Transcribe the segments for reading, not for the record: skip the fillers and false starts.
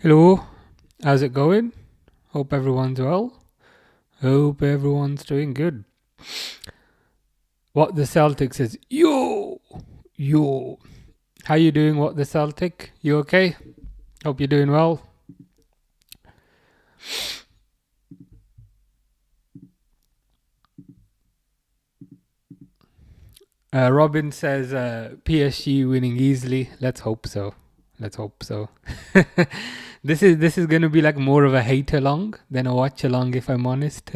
Hello, how's it going? Hope everyone's well. Hope everyone's doing good. What the Celtic says, yo. How you doing? What the Celtic? You okay? Hope you're doing well. Robin says PSG winning easily. Let's hope so. Let's hope so. This is gonna be like more of a hate along than a watch along, if I'm honest.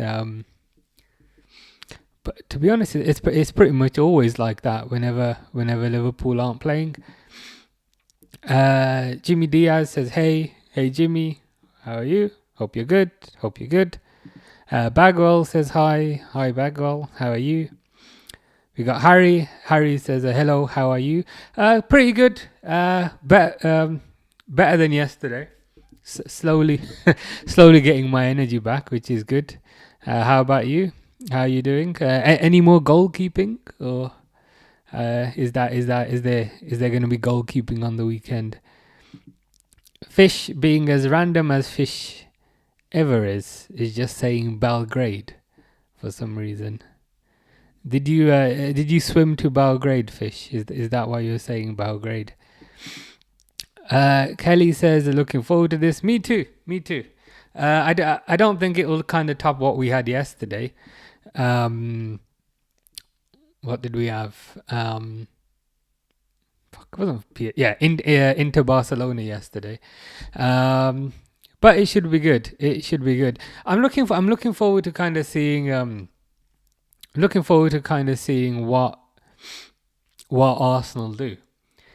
But to be honest, it's pretty much always like that whenever Liverpool aren't playing. Jimmy Diaz says, hey Jimmy, how are you? Hope you're good. Bagwell says hi Bagwell, how are you? We got Harry. Harry says, hello, how are you? Pretty good. Better than yesterday. Slowly getting my energy back, which is good. How about you? How are you doing? Any more goalkeeping, or is there going to be goalkeeping on the weekend? Fish, being as random as fish ever is just saying Belgrade for some reason. Did you swim to Belgrade, Fish? Is that why you're saying Belgrade? Kelly says, looking forward to this. Me too. I don't think it will kind of top what we had yesterday. What did we have? Into Barcelona yesterday. But it should be good. I'm looking forward to kind of seeing what Arsenal do,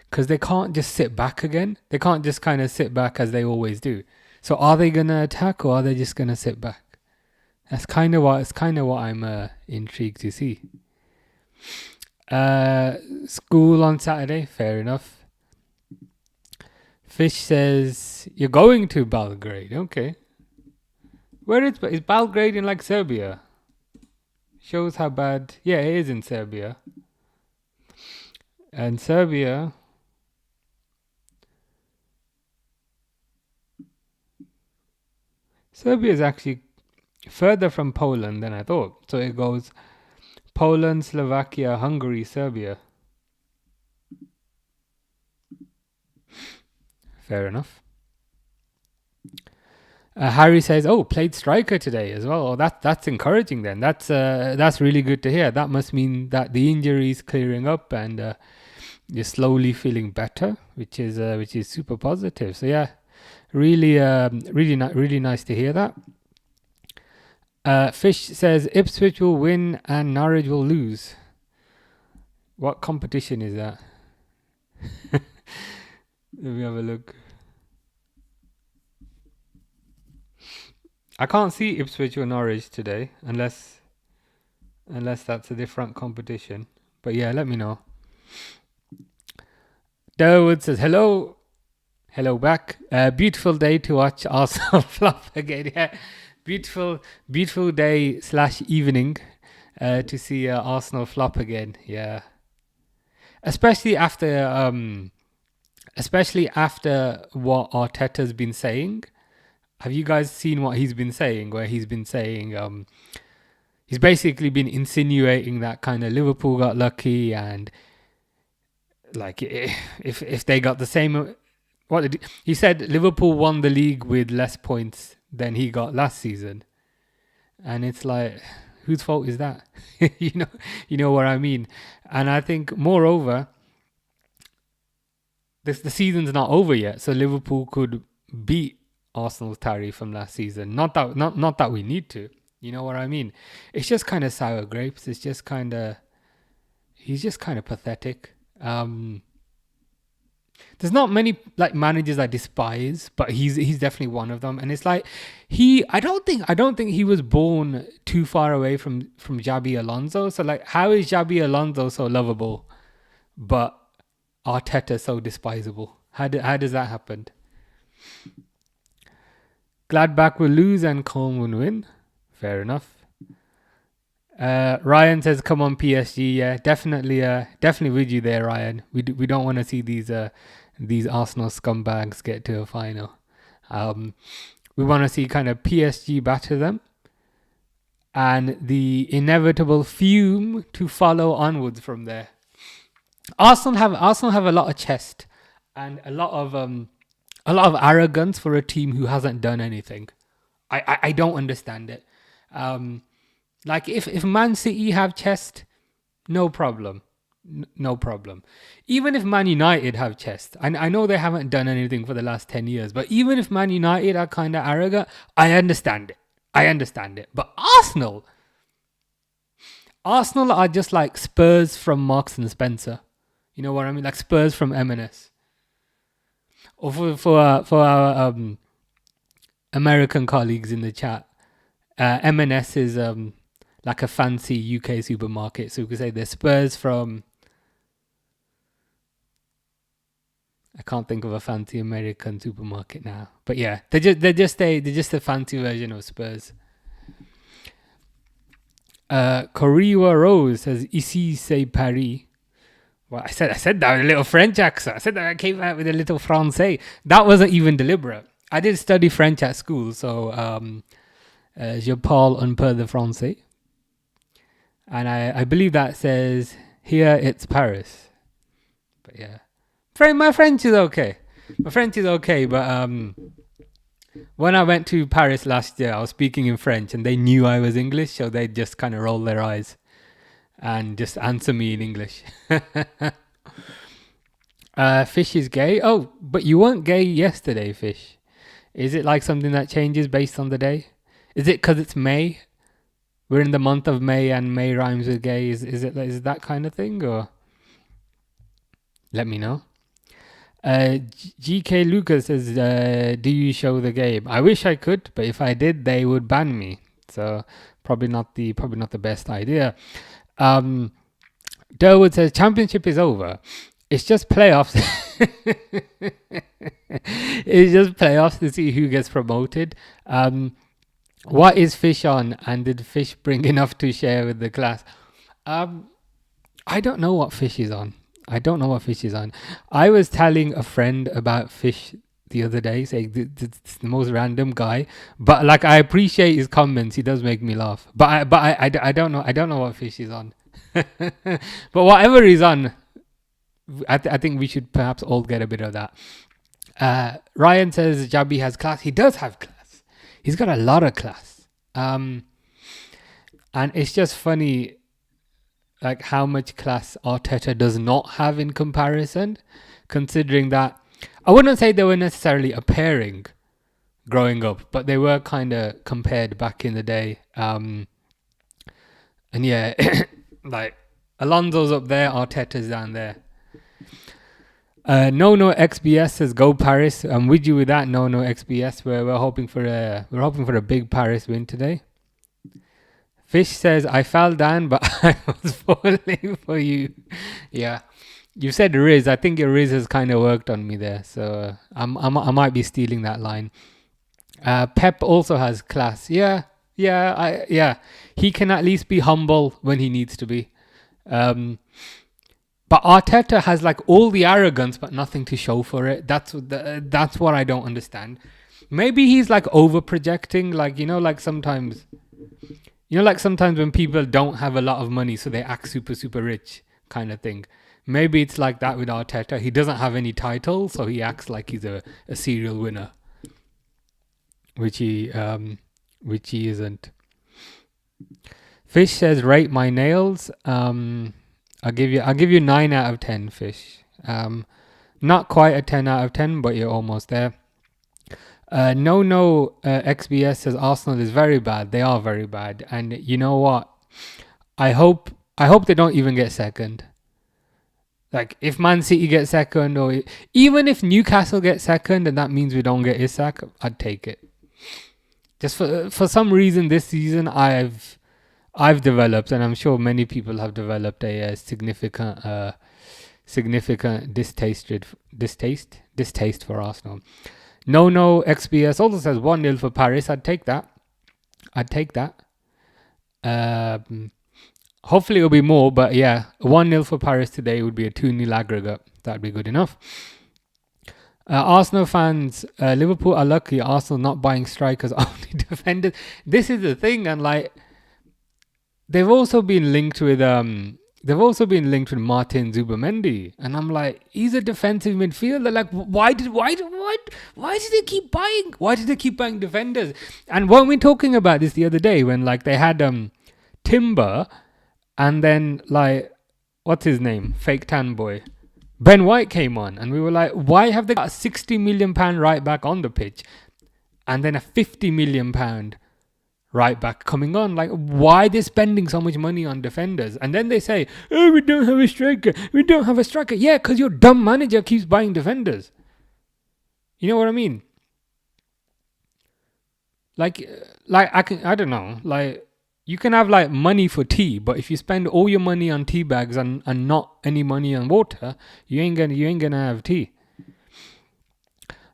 because they can't just sit back again. They can't just kind of sit back as they always do. So are they gonna attack, or are they just gonna sit back? That's kind of what I'm intrigued to see. School on Saturday, fair enough. Fish says you're going to Belgrade. Okay. Where is Belgrade in like Serbia? Shows how bad. Yeah, it is in Serbia. And Serbia is actually further from Poland than I thought. So it goes Poland, Slovakia, Hungary, Serbia. Fair enough. Harry says, "Oh, played striker today as well. Oh, that's encouraging. Then that's really good to hear. That must mean that the injury is clearing up and you're slowly feeling better, which is super positive. So yeah, really nice to hear that." Fish says Ipswich will win and Norwich will lose. What competition is that? Let me have a look. I can't see Ipswich or Norwich today, unless that's a different competition. But yeah, let me know. Dawood says hello back. Beautiful day to watch Arsenal flop again. Yeah, beautiful day / evening to see Arsenal flop again. Yeah, especially after what Arteta's been saying. Have you guys seen what he's been saying? Where he's been saying, he's basically been insinuating that kind of Liverpool got lucky, and like if they got the same, he said Liverpool won the league with less points than he got last season, and it's like, whose fault is that? you know what I mean. And I think moreover, the season's not over yet, so Liverpool could beat Arsenal's tally from last season. Not that we need to. You know what I mean? It's just kind of sour grapes. It's just kind of, he's just kind of pathetic. There's not many like managers I despise, but he's definitely one of them. And it's like I don't think he was born too far away from Xabi Alonso. So like, how is Xabi Alonso so lovable, but Arteta so despisable? How does that happen? Gladbach will lose and Colm will win. Fair enough. Ryan says, "Come on, PSG." Yeah, definitely with you there, Ryan. We don't want to see these Arsenal scumbags get to a final. We want to see kind of PSG batter them, and the inevitable fume to follow onwards from there. Arsenal have a lot of chest and a lot of arrogance for a team who hasn't done anything. I don't understand it. Like if Man City have chest, no problem. No problem. Even if Man United have chest, I know they haven't done anything for the last 10 years, but even if Man United are kind of arrogant, I understand it. But Arsenal are just like Spurs from Marks and Spencer. You know what I mean? Like Spurs from M&S. Or for our American colleagues in the chat, M&S is like a fancy UK supermarket. So we could say they're Spurs from... I can't think of a fancy American supermarket now. But yeah, they're just a fancy version of Spurs. Koriwa Rose says, Ici c'est Paris. Well, I said that with a little French accent. I said that I came out with a little Francais. That wasn't even deliberate. I did study French at school, so je parle un peu de français. And I believe that says, here it's Paris. But yeah. My French is okay. But when I went to Paris last year, I was speaking in French and they knew I was English, so they just kind of roll their eyes and just answer me in English. Fish is gay. Oh, but you weren't gay yesterday, Fish. Is it like something that changes based on the day? Is it because it's May? We're in the month of May and May rhymes with gay. Is it that kind of thing, or let me know. GK Lucas says, do you show the game? I wish I could, but if I did, they would ban me. So probably not the best idea. Durwood says, championship is over. It's just playoffs. It's just playoffs to see who gets promoted. What is Fish on? And did Fish bring enough to share with the class? I don't know what Fish is on. I was telling a friend about Fish the other day, saying it's the most random guy. But like, I appreciate his comments. He does make me laugh. But I don't know. I don't know what Fish is on. But whatever he's on, I think we should perhaps all get a bit of that. Ryan says Jabi has class. He does have class. He's got a lot of class. And it's just funny, like how much class Arteta does not have in comparison, considering that I wouldn't say they were necessarily a pairing growing up, but they were kind of compared back in the day. And yeah, like Alonso's up there, Arteta's down there. No XBS says go Paris. I'm with you with that. No XBS. We're hoping for a big Paris win today. Fish says, I fell down, but I was falling for you. Yeah. You said Riz. I think your Riz has kind of worked on me there. So I might be stealing that line. Pep also has class. Yeah. He can at least be humble when he needs to be. But Arteta has like all the arrogance, but nothing to show for it. That's what I don't understand. Maybe he's like over projecting, like, like sometimes when people don't have a lot of money, so they act super, super rich kind of thing. Maybe it's like that with Arteta. He doesn't have any title, so he acts like he's a serial winner, which he isn't. Fish says, rate my nails. I'll give you 9 out of 10, Fish. Not quite a 10 out of 10, but you're almost there. XBS says Arsenal is very bad. They are very bad, and you know what? I hope they don't even get second. Like if Man City gets second, or even if Newcastle gets second, and that means we don't get Isak, I'd take it. Just for some reason this season, I've developed, and I'm sure many people have developed a significant distaste for Arsenal. No XBS also says 1-0 for Paris. I'd take that. Hopefully it'll be more, but yeah, 1-0 for Paris today would be a 2-0 aggregate. That'd be good enough. Arsenal fans, Liverpool are lucky. Arsenal not buying strikers, only defenders. This is the thing, and like they've also been linked with Martin Zubimendi, and I'm like, he's a defensive midfielder. Like, why did they keep buying? Why did they keep buying defenders? And weren't we talking about this the other day when like they had Timber, and then like what's his name, fake tan boy, Ben White came on, and we were like, why have they got a £60 million right back on the pitch, and then a £50 million right back coming on? Like, why are they spending so much money on defenders? And then they say, oh, we don't have a striker. We don't have a striker. Yeah, because your dumb manager keeps buying defenders. You know what I mean? Like I don't know. Like, you can have like money for tea, but if you spend all your money on tea bags and not any money on water, you ain't gonna have tea.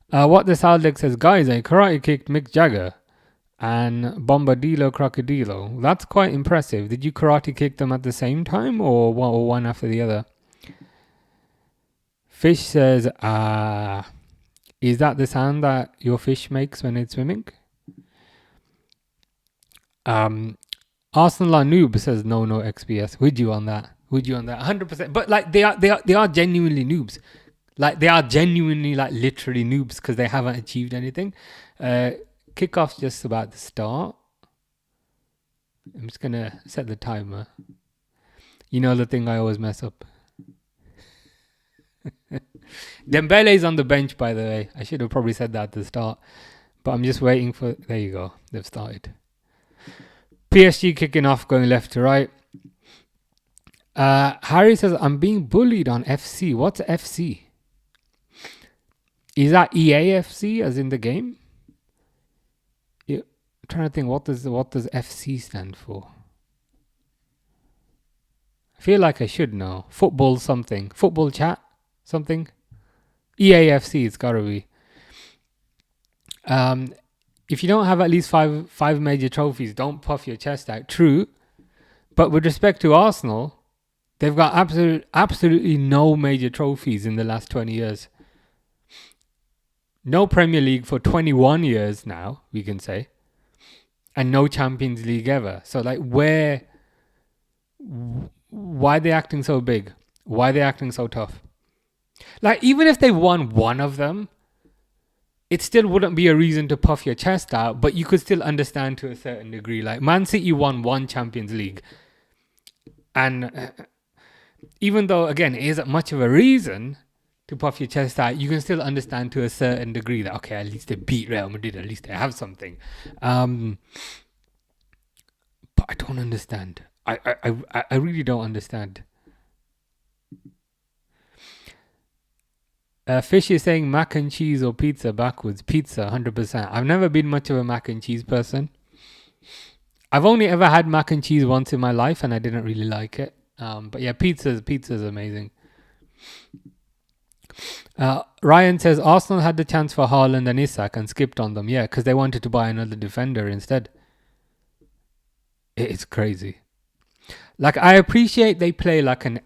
What the Saldek says, guys, I karate kicked Mick Jagger and Bombadillo Crocodilo. That's quite impressive. Did you karate kick them at the same time or one after the other? Fish says, is that the sound that your fish makes when it's swimming? Arsenal are noob, says no XPS. Would you on that? 100%. But like they are genuinely noobs. Like they are genuinely like literally noobs because they haven't achieved anything. Kickoff's just about to start. I'm just gonna set the timer. You know the thing I always mess up. Dembele's on the bench, by the way. I should have probably said that at the start. But I'm just waiting for... There you go. They've started. PSG kicking off, going left to right. Harry says, I'm being bullied on FC. What's FC? Is that EAFC as in the game? I'm trying to think, what does FC stand for? I feel like I should know. Football something. Football chat something. EAFC, it's gotta be. If you don't have at least five major trophies, don't puff your chest out. True. But with respect to Arsenal, they've got absolutely no major trophies in the last 20 years. No Premier League for 21 years now, we can say. And no Champions League ever. So like why are they acting so big? Why are they acting so tough? Like even if they won one of them, it still wouldn't be a reason to puff your chest out, but you could still understand to a certain degree. Like Man City won one Champions League. And even though, again, it isn't much of a reason to puff your chest out, you can still understand to a certain degree that, okay, at least they beat Real Madrid, at least they have something. But I don't understand. I really don't understand. Fish is saying mac and cheese or pizza backwards. Pizza, 100%. I've never been much of a mac and cheese person. I've only ever had mac and cheese once in my life and I didn't really like it. But yeah, pizza's amazing. Ryan says Arsenal had the chance for Haaland and Isak and skipped on them. Yeah, because they wanted to buy another defender instead. It's crazy. Like, I appreciate they play like an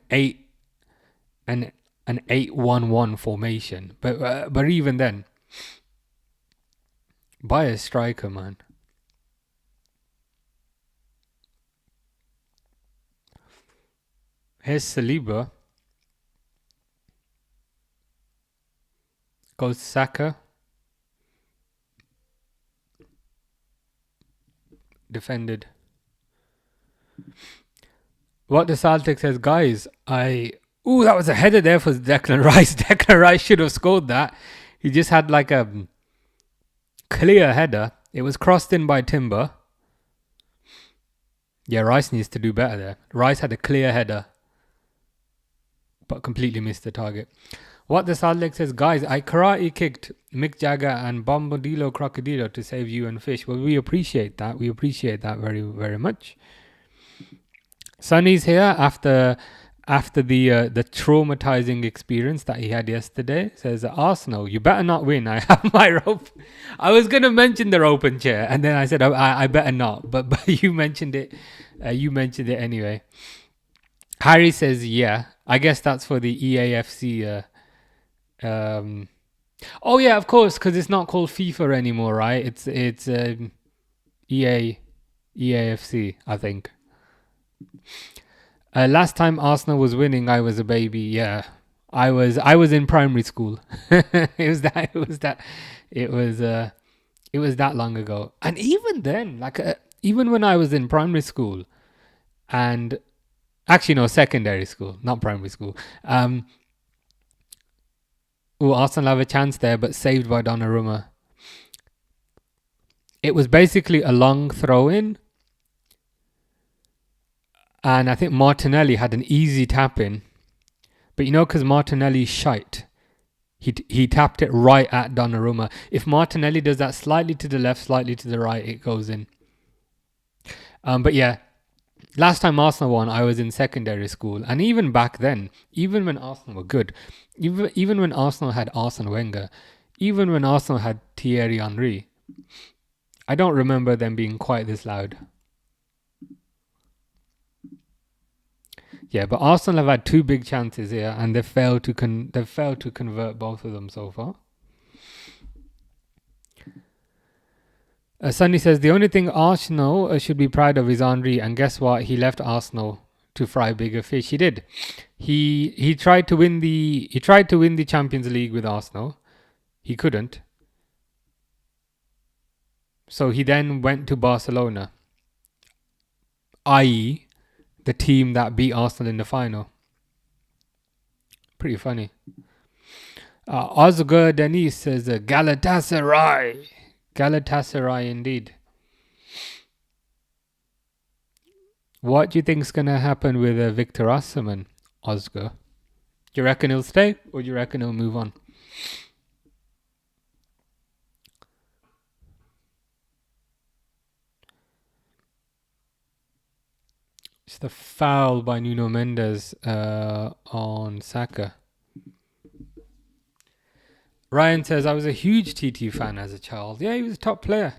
8-1-1 formation, but even then, buy a striker, man. Here's Saliba. Goes Saka. Defended. What the Celtic says, guys, that was a header there for Declan Rice. Declan Rice should have scored that. He just had like a clear header. It was crossed in by Timber. Yeah, Rice needs to do better there. Rice had a clear header, but completely missed the target. What the Celtic says, guys, I karate kicked Mick Jagger and Bombadillo Crocodilo to save you and Fish. Well, we appreciate that. We appreciate that very, very much. Sonny's here after the traumatizing experience that he had yesterday. Says, Arsenal, you better not win. I have my rope. I was going to mention the rope and chair, and then I said, I better not. But you mentioned it. You mentioned it anyway. Harry says, yeah. I guess that's for the EAFC Oh yeah, of course, because it's not called FIFA anymore, right? It's EA EAFC, I think. Last time Arsenal was winning, I was a baby. Yeah, I was in primary school. it was that. It was that. It was it was that long ago. And even then, even when I was in primary school, and actually no, secondary school, not primary school. Arsenal have a chance there, but saved by Donnarumma. It was basically a long throw in, and I think Martinelli had an easy tap in. But because Martinelli's shite, he tapped it right at Donnarumma. If Martinelli does that slightly to the left, slightly to the right, it goes in. But yeah, last time Arsenal won, I was in secondary school, and even back then, even when Arsenal were good, even when Arsenal had Arsene Wenger, even when Arsenal had Thierry Henry, I don't remember them being quite this loud. Yeah, but Arsenal have had two big chances here, and they've failed to convert both of them so far. Sunny says the only thing Arsenal should be proud of is Henry, and guess what? He left Arsenal to fry bigger fish. He did. He tried to win the Champions League with Arsenal. He couldn't. So he then went to Barcelona, i.e., the team that beat Arsenal in the final. Pretty funny. Oscar Denis says Galatasaray. Galatasaray indeed. What do you think's going to happen with Victor Osimhen, Oscar? Do you reckon he'll stay, or do you reckon he'll move on? It's the foul by Nuno Mendes on Saka. Ryan says, I was a huge TT fan as a child. Yeah, he was a top player.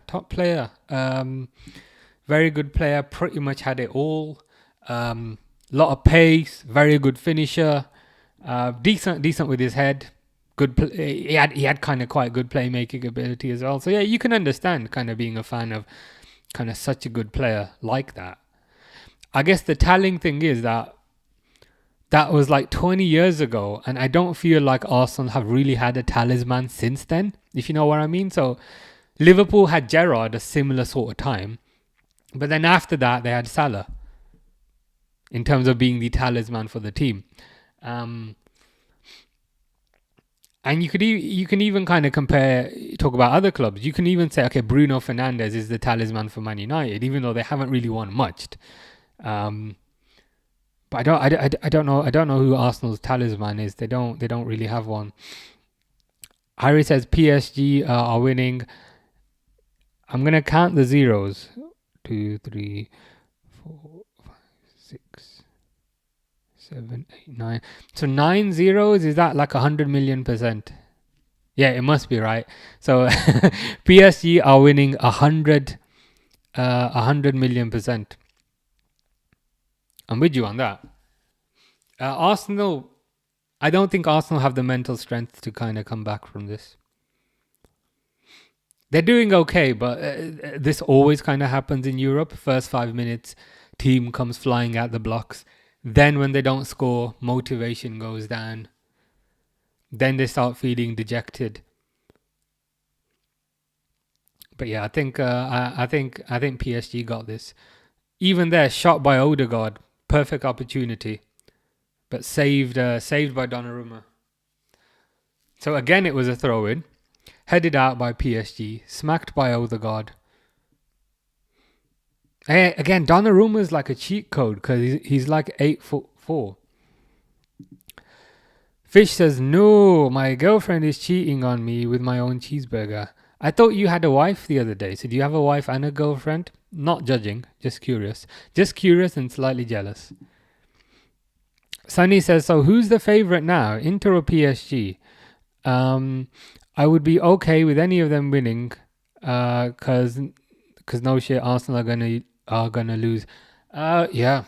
Very good player, pretty much had it all. Lot of pace, very good finisher. Decent with his head. Good. He had kind of quite good playmaking ability as well. So yeah, you can understand kind of being a fan of kind of such a good player like that. I guess the telling thing is that was like 20 years ago, and I don't feel like Arsenal have really had a talisman since then, if you know what I mean. So Liverpool had Gerrard a similar sort of time, but then after that they had Salah in terms of being the talisman for the team. And you can even kind of talk about other clubs. You can even say, okay, Bruno Fernandes is the talisman for Man United, even though they haven't really won much. But I don't know who Arsenal's talisman is. They don't really have one. Harry says PSG are winning. I'm gonna count the zeros. 2, 3, 4, 5, 6, 7, 8, 9. So 9 zeros, is that like 100 million %? Yeah, it must be right. So PSG are winning 100 million %. I'm with you on that. Arsenal, I don't think Arsenal have the mental strength to kind of come back from this. They're doing okay, but this always kind of happens in Europe. First 5 minutes, team comes flying at the blocks. Then when they don't score, motivation goes down. Then they start feeling dejected. But yeah, I think PSG got this. Even there, shot by Odegaard, perfect opportunity, but saved by Donnarumma. So again, it was a throw-in, headed out by PSG, smacked by Odegaard. Again, Donnarumma is like a cheat code because he's like 8'4". Fish says, no, my girlfriend is cheating on me with my own cheeseburger. I thought you had a wife the other day. So do you have a wife and a girlfriend? Not judging, just curious. Just curious and slightly jealous. Sunny says, so who's the favourite now, Inter or PSG? I would be okay with any of them winning because no shit, Arsenal are gonna lose. Yeah.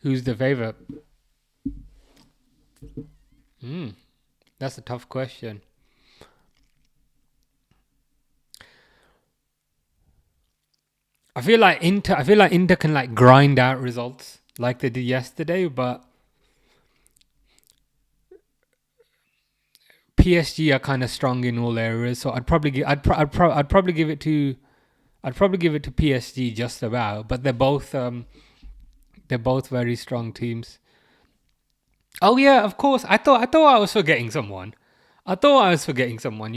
Who's the favourite? That's a tough question. I feel like Inter can like grind out results like they did yesterday, but PSG are kind of strong in all areas. So I'd probably give I'd probably give it to PSG just about. But they're both very strong teams. Oh yeah, of course. I thought I was forgetting someone. You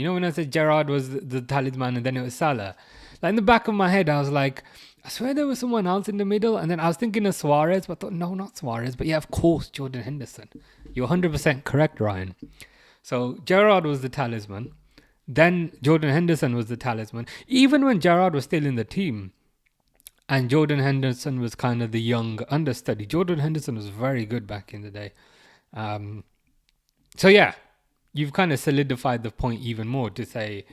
know, when I said Gerrard was the talisman and then it was Salah. Like in the back of my head, I was like, I swear there was someone else in the middle, and then I was thinking of Suarez, but I thought no, not Suarez. But yeah, of course, Jordan Henderson. You're 100% correct, Ryan. So Gerrard was the talisman. Then Jordan Henderson was the talisman. Even when Gerrard was still in the team, and Jordan Henderson was kind of the young understudy. Jordan Henderson was very good back in the day. So yeah, you've kind of solidified the point even more to say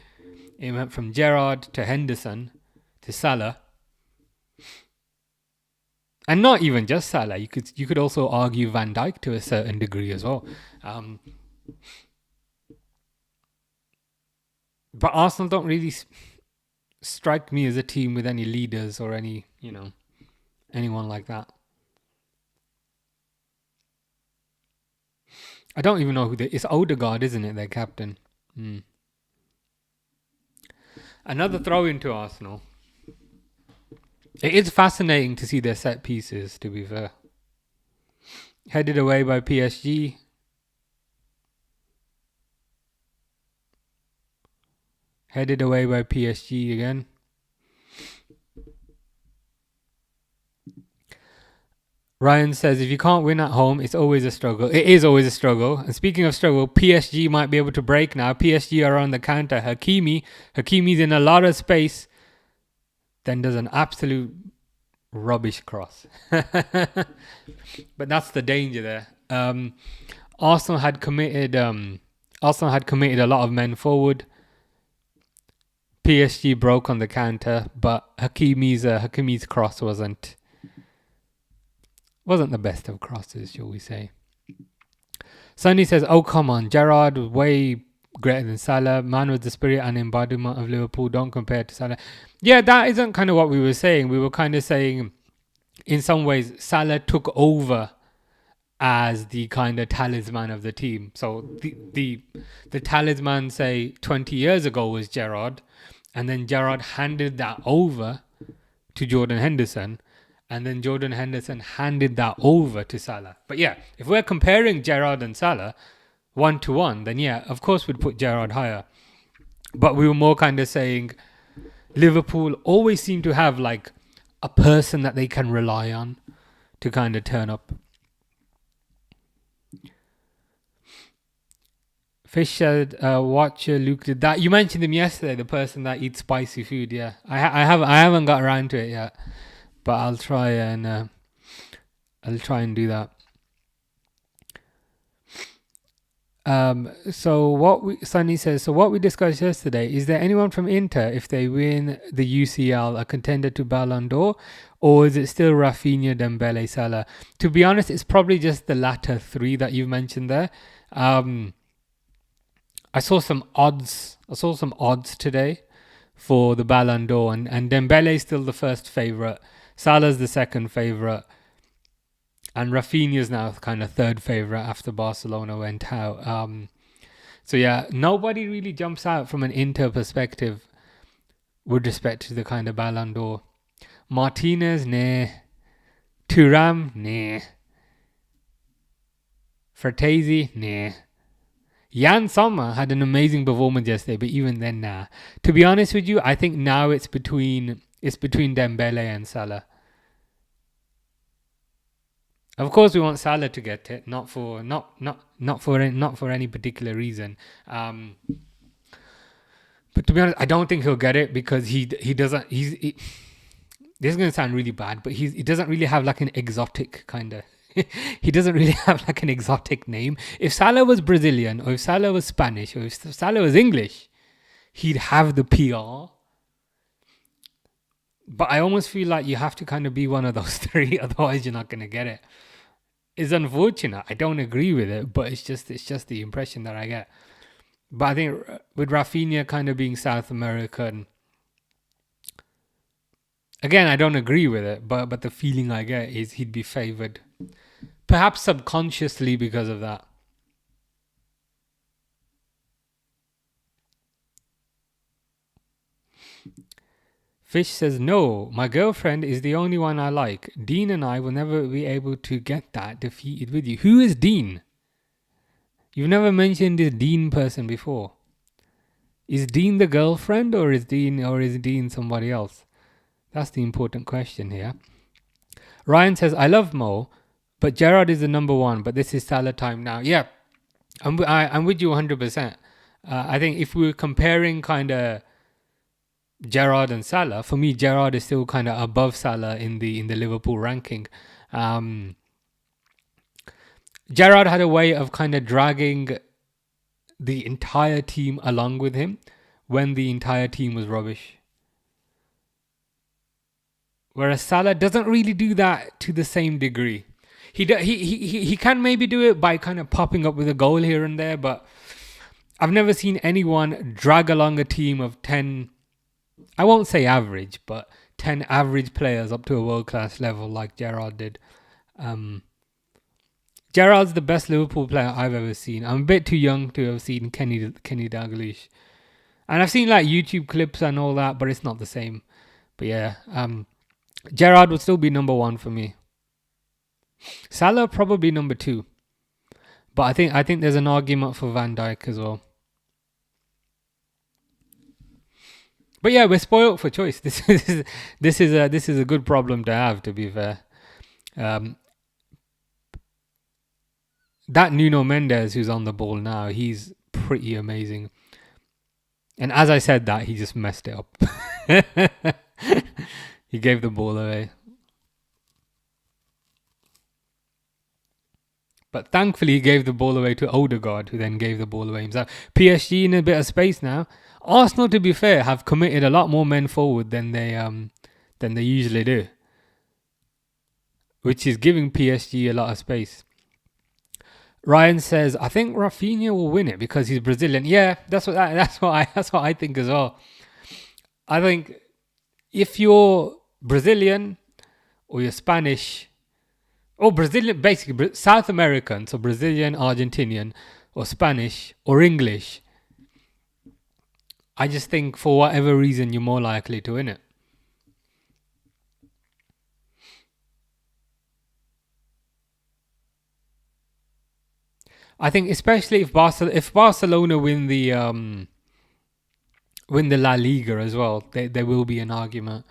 it went from Gerrard to Henderson to Salah, and not even just Salah. You could also argue Van Dijk to a certain degree as well. But Arsenal don't really strike me as a team with any leaders or any anyone like that. I don't even know it's Odegaard, isn't it? Their captain. Another throw into Arsenal. It is fascinating to see their set pieces, to be fair. Headed away by PSG. Headed away by PSG again. Ryan says, if you can't win at home, it's always a struggle. It is always a struggle. And speaking of struggle, PSG might be able to break now. PSG are on the counter. Hakimi's in a lot of space. Then does an absolute rubbish cross. But that's the danger there. Arsenal had committed a lot of men forward. PSG broke on the counter, but Hakimi's cross wasn't the best of crosses, shall we say. Sonny says, oh, come on. Gerrard was way greater than Salah. Man was the spirit and embodiment of Liverpool. Don't compare to Salah. Yeah, that isn't kind of what we were saying. We were kind of saying, in some ways, Salah took over as the kind of talisman of the team. So the talisman, say, 20 years ago was Gerrard. And then Gerrard handed that over to Jordan Henderson. And then Jordan Henderson handed that over to Salah. But yeah, if we're comparing Gerrard and Salah 1-to-1, then yeah, of course we'd put Gerrard higher. But we were more kind of saying Liverpool always seem to have like a person that they can rely on to kind of turn up. Fish said, watch Luke did that. You mentioned him yesterday, the person that eats spicy food. Yeah, I haven't got around to it yet. But I'll try and do that. Sunny says, so what we discussed yesterday, is there anyone from Inter, if they win the UCL, a contender to Ballon d'Or, or is it still Rafinha, Dembele, Salah? To be honest, it's probably just the latter three that you've mentioned there. I saw some odds today for the Ballon d'Or, and Dembele is still the first favourite. Salah's the second favourite, and Rafinha's now kind of third favourite after Barcelona went out. So yeah, nobody really jumps out from an Inter perspective with respect to the kind of Ballon d'Or. Martinez, nah. Thuram, nah. Frattesi, nah. Jan Sommer had an amazing performance yesterday, but even then, nah. To be honest with you, I think now it's between Dembele and Salah. Of course, we want Salah to get it, not for any particular reason. But to be honest, I don't think he'll get it because he doesn't. This is going to sound really bad, but he doesn't really have like an exotic kind of. He doesn't really have like an exotic name. If Salah was Brazilian, or if Salah was Spanish, or if Salah was English, he'd have the PR. But I almost feel like you have to kind of be one of those three, otherwise you're not going to get it. It's unfortunate. I don't agree with it, but it's just the impression that I get. But I think with Rafinha kind of being South American, Again, I don't agree with it, but the feeling I get is he'd be favoured. Perhaps subconsciously because of that. Fish says, no, my girlfriend is the only one I like. Dean and I will never be able to get that defeated with you. Who is Dean? You've never mentioned this Dean person before. Is Dean the girlfriend or is Dean somebody else? That's the important question here. Ryan says, I love Mo, but Gerard is the number one, but this is Salah time now. Yeah, I'm with you 100%. I think if we were comparing kind of Gerard and Salah, for me, Gerard is still kind of above Salah in the Liverpool ranking. Gerard had a way of kind of dragging the entire team along with him when the entire team was rubbish. Whereas Salah doesn't really do that to the same degree. He can maybe do it by kind of popping up with a goal here and there, but I've never seen anyone drag along a team of 10, I won't say average, but 10 average players up to a world-class level like Gerrard did. Gerrard's the best Liverpool player I've ever seen. I'm a bit too young to have seen Kenny Dalglish. And I've seen like YouTube clips and all that, but it's not the same. But yeah, Gerrard would still be number one for me. Salah probably number two. But I think there's an argument for Van Dijk as well. But yeah, we're spoiled for choice. This is a good problem to have, to be fair. That Nuno Mendes who's on the ball now, he's pretty amazing. And as I said that, he just messed it up. He gave the ball away. But thankfully, he gave the ball away to Odegaard, who then gave the ball away himself. PSG in a bit of space now. Arsenal, to be fair, have committed a lot more men forward than they usually do, which is giving PSG a lot of space. Ryan says, I think Rafinha will win it because he's Brazilian. Yeah, that's what I think as well. I think if you're Brazilian or you're Spanish or Brazilian, basically South American, so Brazilian, Argentinian, or Spanish or English, I just think for whatever reason you're more likely to win it. I think especially if Barcelona win the La Liga as well, there will be an argument.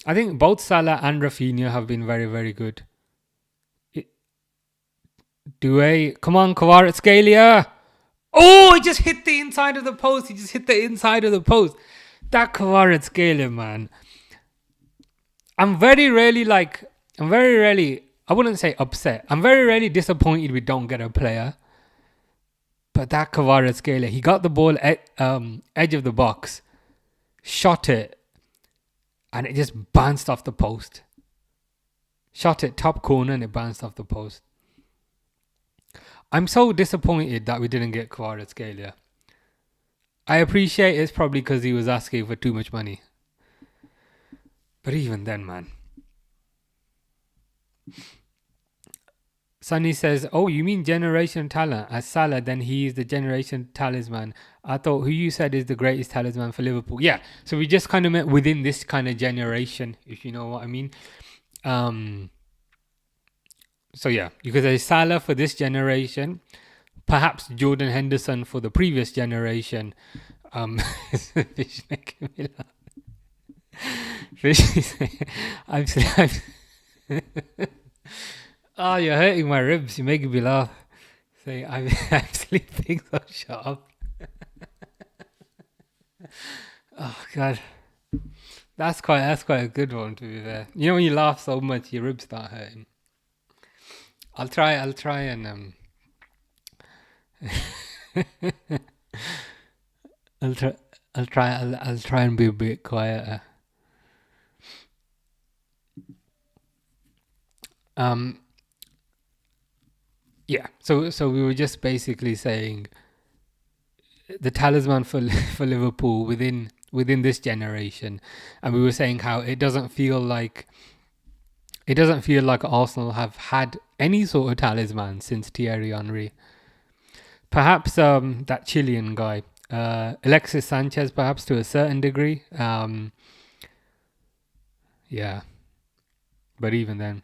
I think both Salah and Rafinha have been very, very good. Come on, Kvaratskhelia. Oh, he just hit the inside of the post. That Kvaratskhelia, man. I'm very rarely, I wouldn't say upset. I'm very rarely disappointed we don't get a player. But that Kvaratskhelia, he got the ball at edge of the box, shot it, and it just bounced off the post. Shot it top corner and it bounced off the post. I'm so disappointed that we didn't get Kvaratskhelia. I appreciate it's probably because he was asking for too much money. But even then, man. Sunny says, oh, you mean generation talent? As Salah, then he is the generation talisman. I thought who you said is the greatest talisman for Liverpool. Yeah, so we just kind of met within this kind of generation, if you know what I mean. So yeah, you could say Salah for this generation, perhaps Jordan Henderson for the previous generation. Fish making me laugh. Fish is I'm oh, you're hurting my ribs. You're making me laugh. Say, I'm sleeping, so shut up. Oh, God. That's quite a good one, to be fair. You know when you laugh so much, your ribs start hurting. I'll try and I'll try and be a bit quieter. Yeah, so we were just basically saying the talisman for Liverpool within within this generation, and we were saying how it doesn't feel like Arsenal have had any sort of talisman since Thierry Henry. Perhaps that Chilean guy, Alexis Sanchez, perhaps to a certain degree. Yeah, but even then,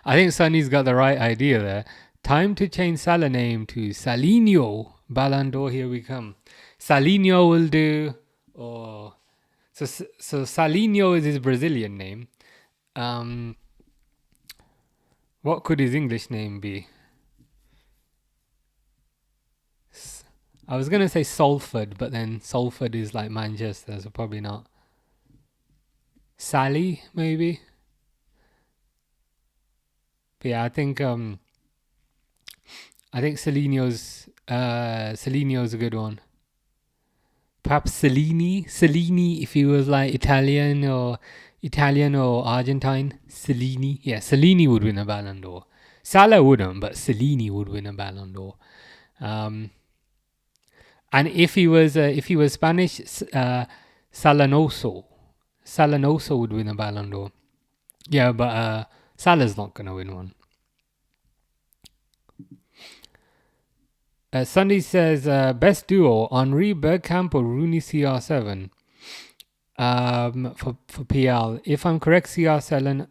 I think Sonny's got the right idea there. Time to change Salah name to Salinho. Ballon d'Or, here we come. Salinho will do. Or so Salinho is his Brazilian name. What could his English name be? I was gonna say Salford, but then Salford is like Manchester, so probably not. Sally, maybe. But yeah, I think Celinio's a good one. Perhaps Cellini if he was like Italian or Argentine. Cellini, yeah, Cellini would win a Ballon d'Or. Salah wouldn't, but Cellini would win a Ballon d'Or. And if he was Spanish, Salanoso would win a Ballon d'Or. Yeah, but Salah's not gonna win one. Sunday says best duo Henri Bergkamp or Rooney CR7 for PL. If I'm correct, CR7 and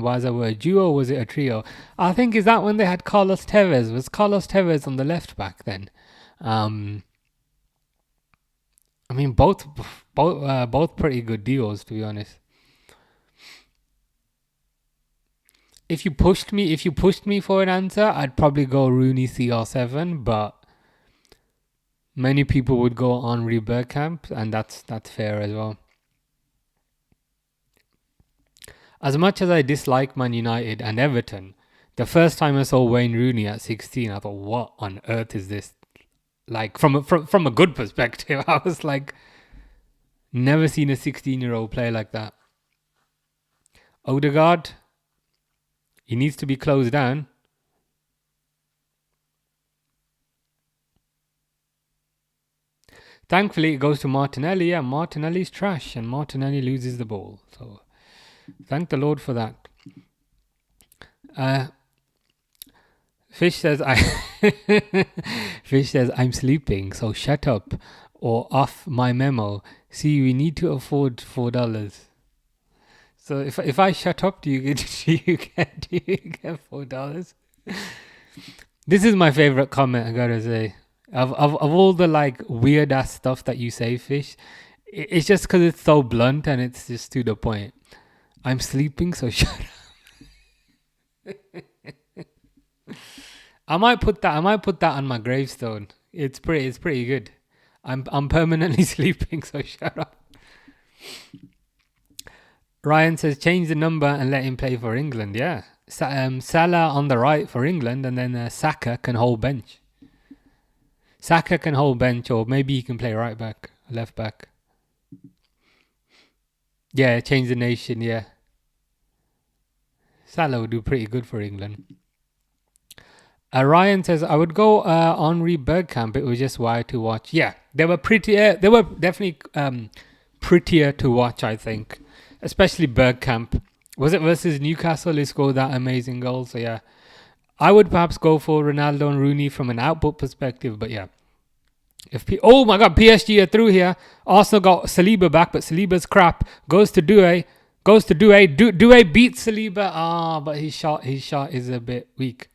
Waza were a duo, or was it a trio? I think is that when they had Carlos Tevez? Was Carlos Tevez on the left back then? I mean both pretty good duos, to be honest. If you pushed me for an answer, I'd probably go Rooney CR7, but many people would go Henri Bergkamp, and that's fair as well. As much as I dislike Man United and Everton, the first time I saw Wayne Rooney at 16, I thought, what on earth is this? Like, from a good perspective, I was like, never seen a 16-year-old play like that. Odegaard, he needs to be closed down. Thankfully, it goes to Martinelli. Yeah, Martinelli's trash, and Martinelli loses the ball. So, thank the Lord for that. Fish says, I'm sleeping, so shut up or off my memo. See, we need to afford $4. So if I shut up, do you get $4? This is my favorite comment, I gotta say. Of all the like weird ass stuff that you say, Fish, it's just because it's so blunt and it's just to the point. I'm sleeping, so shut up. I might put that on my gravestone. It's pretty good. I'm permanently sleeping, so shut up. Ryan says change the number and let him play for England. Yeah, Salah on the right for England, and then Saka can hold bench. Or maybe he can play right back, left back. Yeah, change the nation. Yeah, Salah would do pretty good for England. Ryan says I would go Henri Bergkamp. It was just wild to watch. Yeah, they were prettier. They were definitely prettier to watch, I think. Especially Bergkamp. Was it versus Newcastle? He scored that amazing goal. So yeah, I would perhaps go for Ronaldo and Rooney from an output perspective. But yeah, oh my God, PSG are through here. Arsenal got Saliba back, but Saliba's crap. Goes to Doué. Doué beats Saliba. But his shot is a bit weak.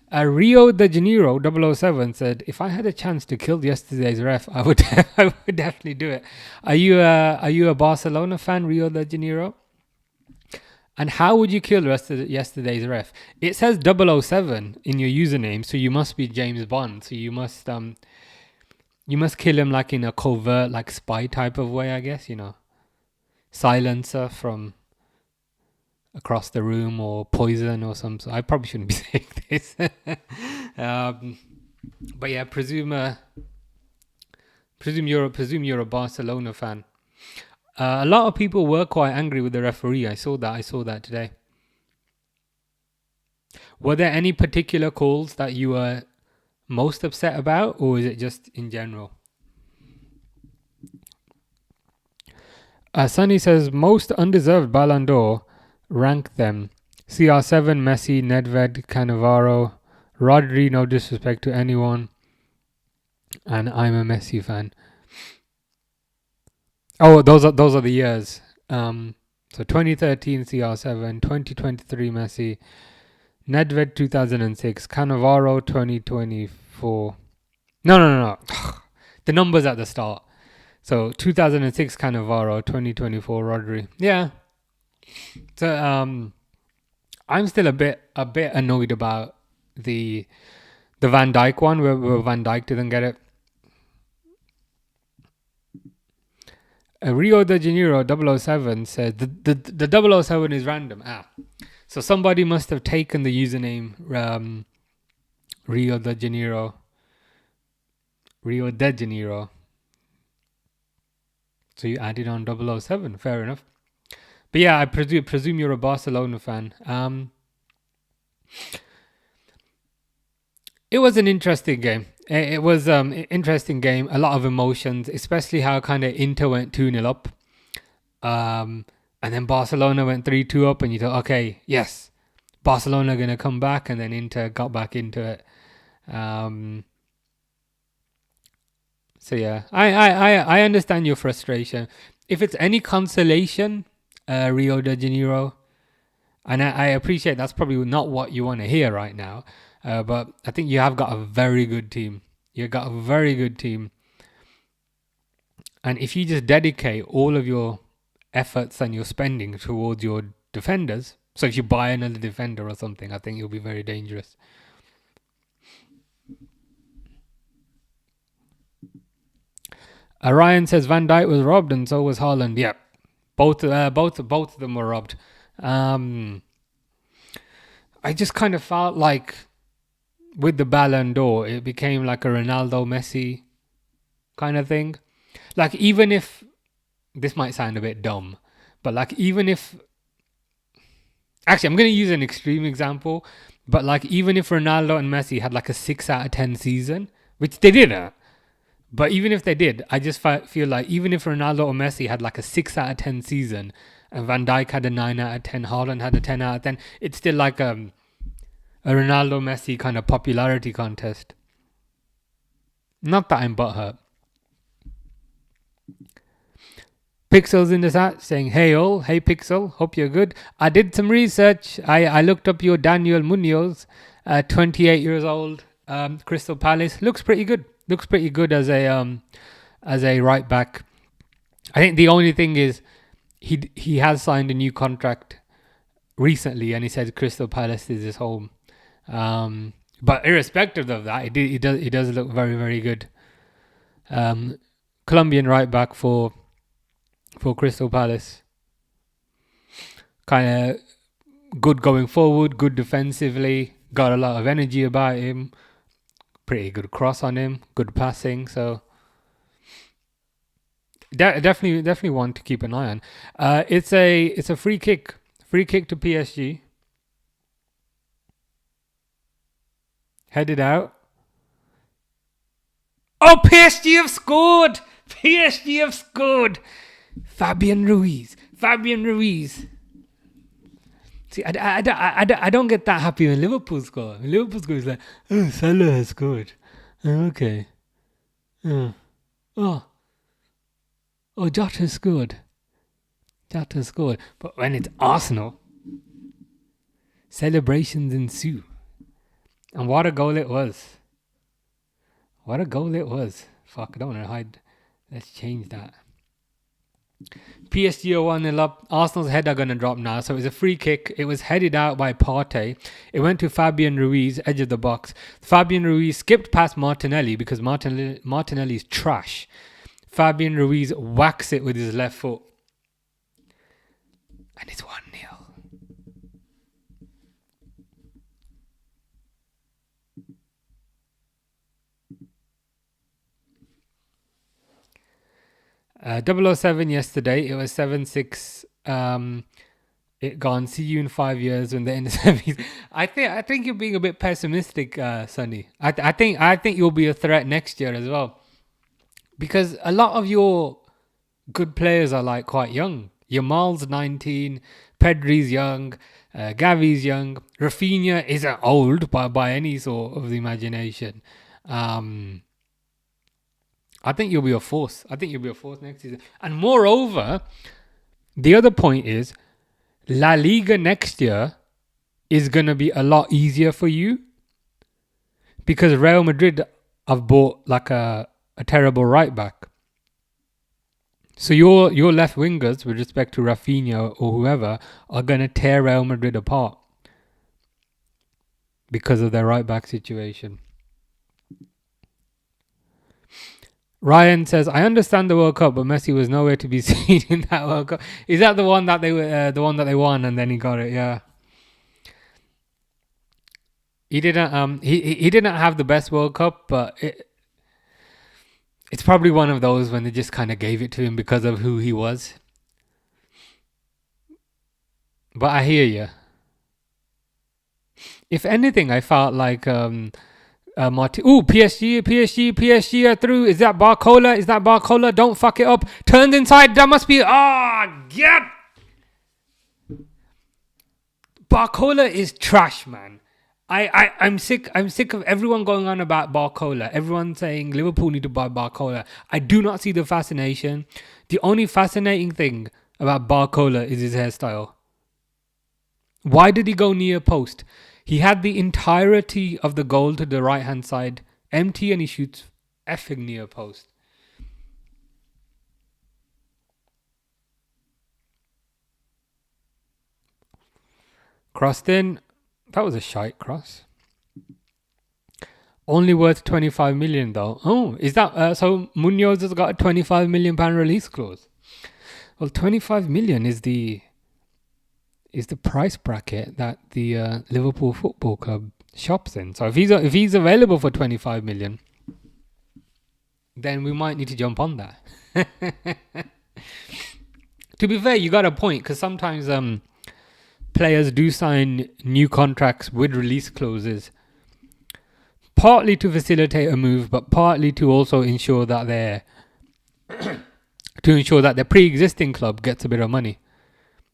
Rio de Janeiro 007 said, if I had a chance to kill yesterday's ref, I would definitely do it. Are you a Barcelona fan, Rio de Janeiro? And how would you kill yesterday's ref? It says 007 in your username, so you must be James Bond. So you must kill him like in a covert, like spy type of way, I guess, silencer from across the room or poison or something. I probably shouldn't be saying this. But yeah, presume you're a Barcelona fan. A lot of people were quite angry with the referee. I saw that today. Were there any particular calls that you were most upset about, or is it just in general? Sunny says most undeserved Ballon d'Or. Rank them: CR7, Messi, Nedved, Cannavaro, Rodri. No disrespect to anyone, and I'm a Messi fan. Oh, those are the years. So 2013 CR7, 2023 Messi, Nedved 2006, Cannavaro 2024. No. The numbers at the start. So 2006 Cannavaro, 2024 Rodri. Yeah. So I'm still a bit annoyed about the Van Dijk one where Van Dijk didn't get it. Rio de Janeiro 007 said the 007 is random. So somebody must have taken the username Rio de Janeiro. So you added on 007. Fair enough. But yeah, I presume you're a Barcelona fan. It was an interesting game. It was an interesting game. A lot of emotions, especially how kind of Inter went 2-0 up. And then Barcelona went 3-2 up, and you thought, okay, yes, Barcelona are going to come back, and then Inter got back into it. So yeah, I understand your frustration. If it's any consolation, Rio de Janeiro, and I appreciate that's probably not what you want to hear right now, but I think you have got a very good team. You've got a very good team. And if you just dedicate all of your efforts and your spending towards your defenders, so if you buy another defender or something, I think you'll be very dangerous. Ryan says Van Dijk was robbed and so was Haaland. Yeah, both of them were robbed. I just kind of felt like with the Ballon d'Or, it became like a Ronaldo Messi kind of thing. Like, even if this might sound a bit dumb, but like, even if actually I'm going to use an extreme example, but like, even if Ronaldo and Messi had like a 6 out of 10 season, which they didn't, but even if they did, I just feel like even if Ronaldo or Messi had like a 6 out of 10 season and Van Dijk had a 9 out of 10, Haaland had a 10 out of 10, it's still like a Ronaldo Messi kind of popularity contest. Not that I'm butthurt. Pixel's in the chat saying, hey all, hey Pixel, hope you're good. I did some research. I looked up your Daniel Munoz, 28 years old, Crystal Palace. Looks pretty good. Looks pretty good as a right back. I think the only thing is he has signed a new contract recently, and he says Crystal Palace is his home. But irrespective of that, he does look very, very good. Colombian right back for Crystal Palace. Kind of good going forward, good defensively, got a lot of energy about him. Pretty good cross on him, good passing. So definitely one to keep an eye on. It's a free kick to PSG. Headed out. Oh, PSG have scored! PSG have scored! Fabian Ruiz. See, I don't get that happy when Liverpool score. When Liverpool score, it's like, oh, Salah has scored. Oh, okay. Oh, Jota scored. But when it's Arsenal, celebrations ensue. And what a goal it was. Fuck, I don't want to hide. Let's change that. PSG are 1-0 up. Arsenal's head are going to drop now. So it was a free kick. It was headed out by Partey. It went to Fabian Ruiz, edge of the box. Fabian Ruiz skipped past Martinelli because Martinelli's trash. Fabian Ruiz whacks it with his left foot. And it's 1-0. Uh, 007 yesterday, it was 7-6. It gone. See you in 5 years when they're in the semis. I think you're being a bit pessimistic, Sonny. I think you'll be a threat next year as well, because a lot of your good players are like quite young. Yamal's 19, Pedri's young, Gavi's young. Rafinha isn't old by any sort of the imagination. I think you'll be a force. I think you'll be a force next season. And moreover, the other point is La Liga next year is going to be a lot easier for you because Real Madrid have bought like a terrible right back. So your left wingers, with respect to Rafinha or whoever, are going to tear Real Madrid apart because of their right back situation. Ryan says, "I understand the World Cup, but Messi was nowhere to be seen in that World Cup." Is that the one that they won and then he got it? Yeah. He didn't he didn't have the best World Cup, but it's probably one of those when they just kind of gave it to him because of who he was. But I hear you. If anything, I felt like PSG are through. Is that Barcola? Don't fuck it up. Turned inside. That must be. Get. Barcola is trash, man. I'm sick of everyone going on about Barcola. Everyone saying Liverpool need to buy Barcola. I do not see the fascination. The only fascinating thing about Barcola is his hairstyle. Why did he go near post? He had the entirety of the goal to the right hand side empty and he shoots effing near post. Crossed in. That was a shite cross. Only worth 25 million though. Oh, is that so? Munoz has got a 25 million pound release clause. Well, 25 million is the price bracket that the Liverpool Football Club shops in. So if he's available for 25 million, then we might need to jump on that. To be fair, you got a point because sometimes players do sign new contracts with release clauses, partly to facilitate a move, but partly to also ensure that their pre-existing club gets a bit of money.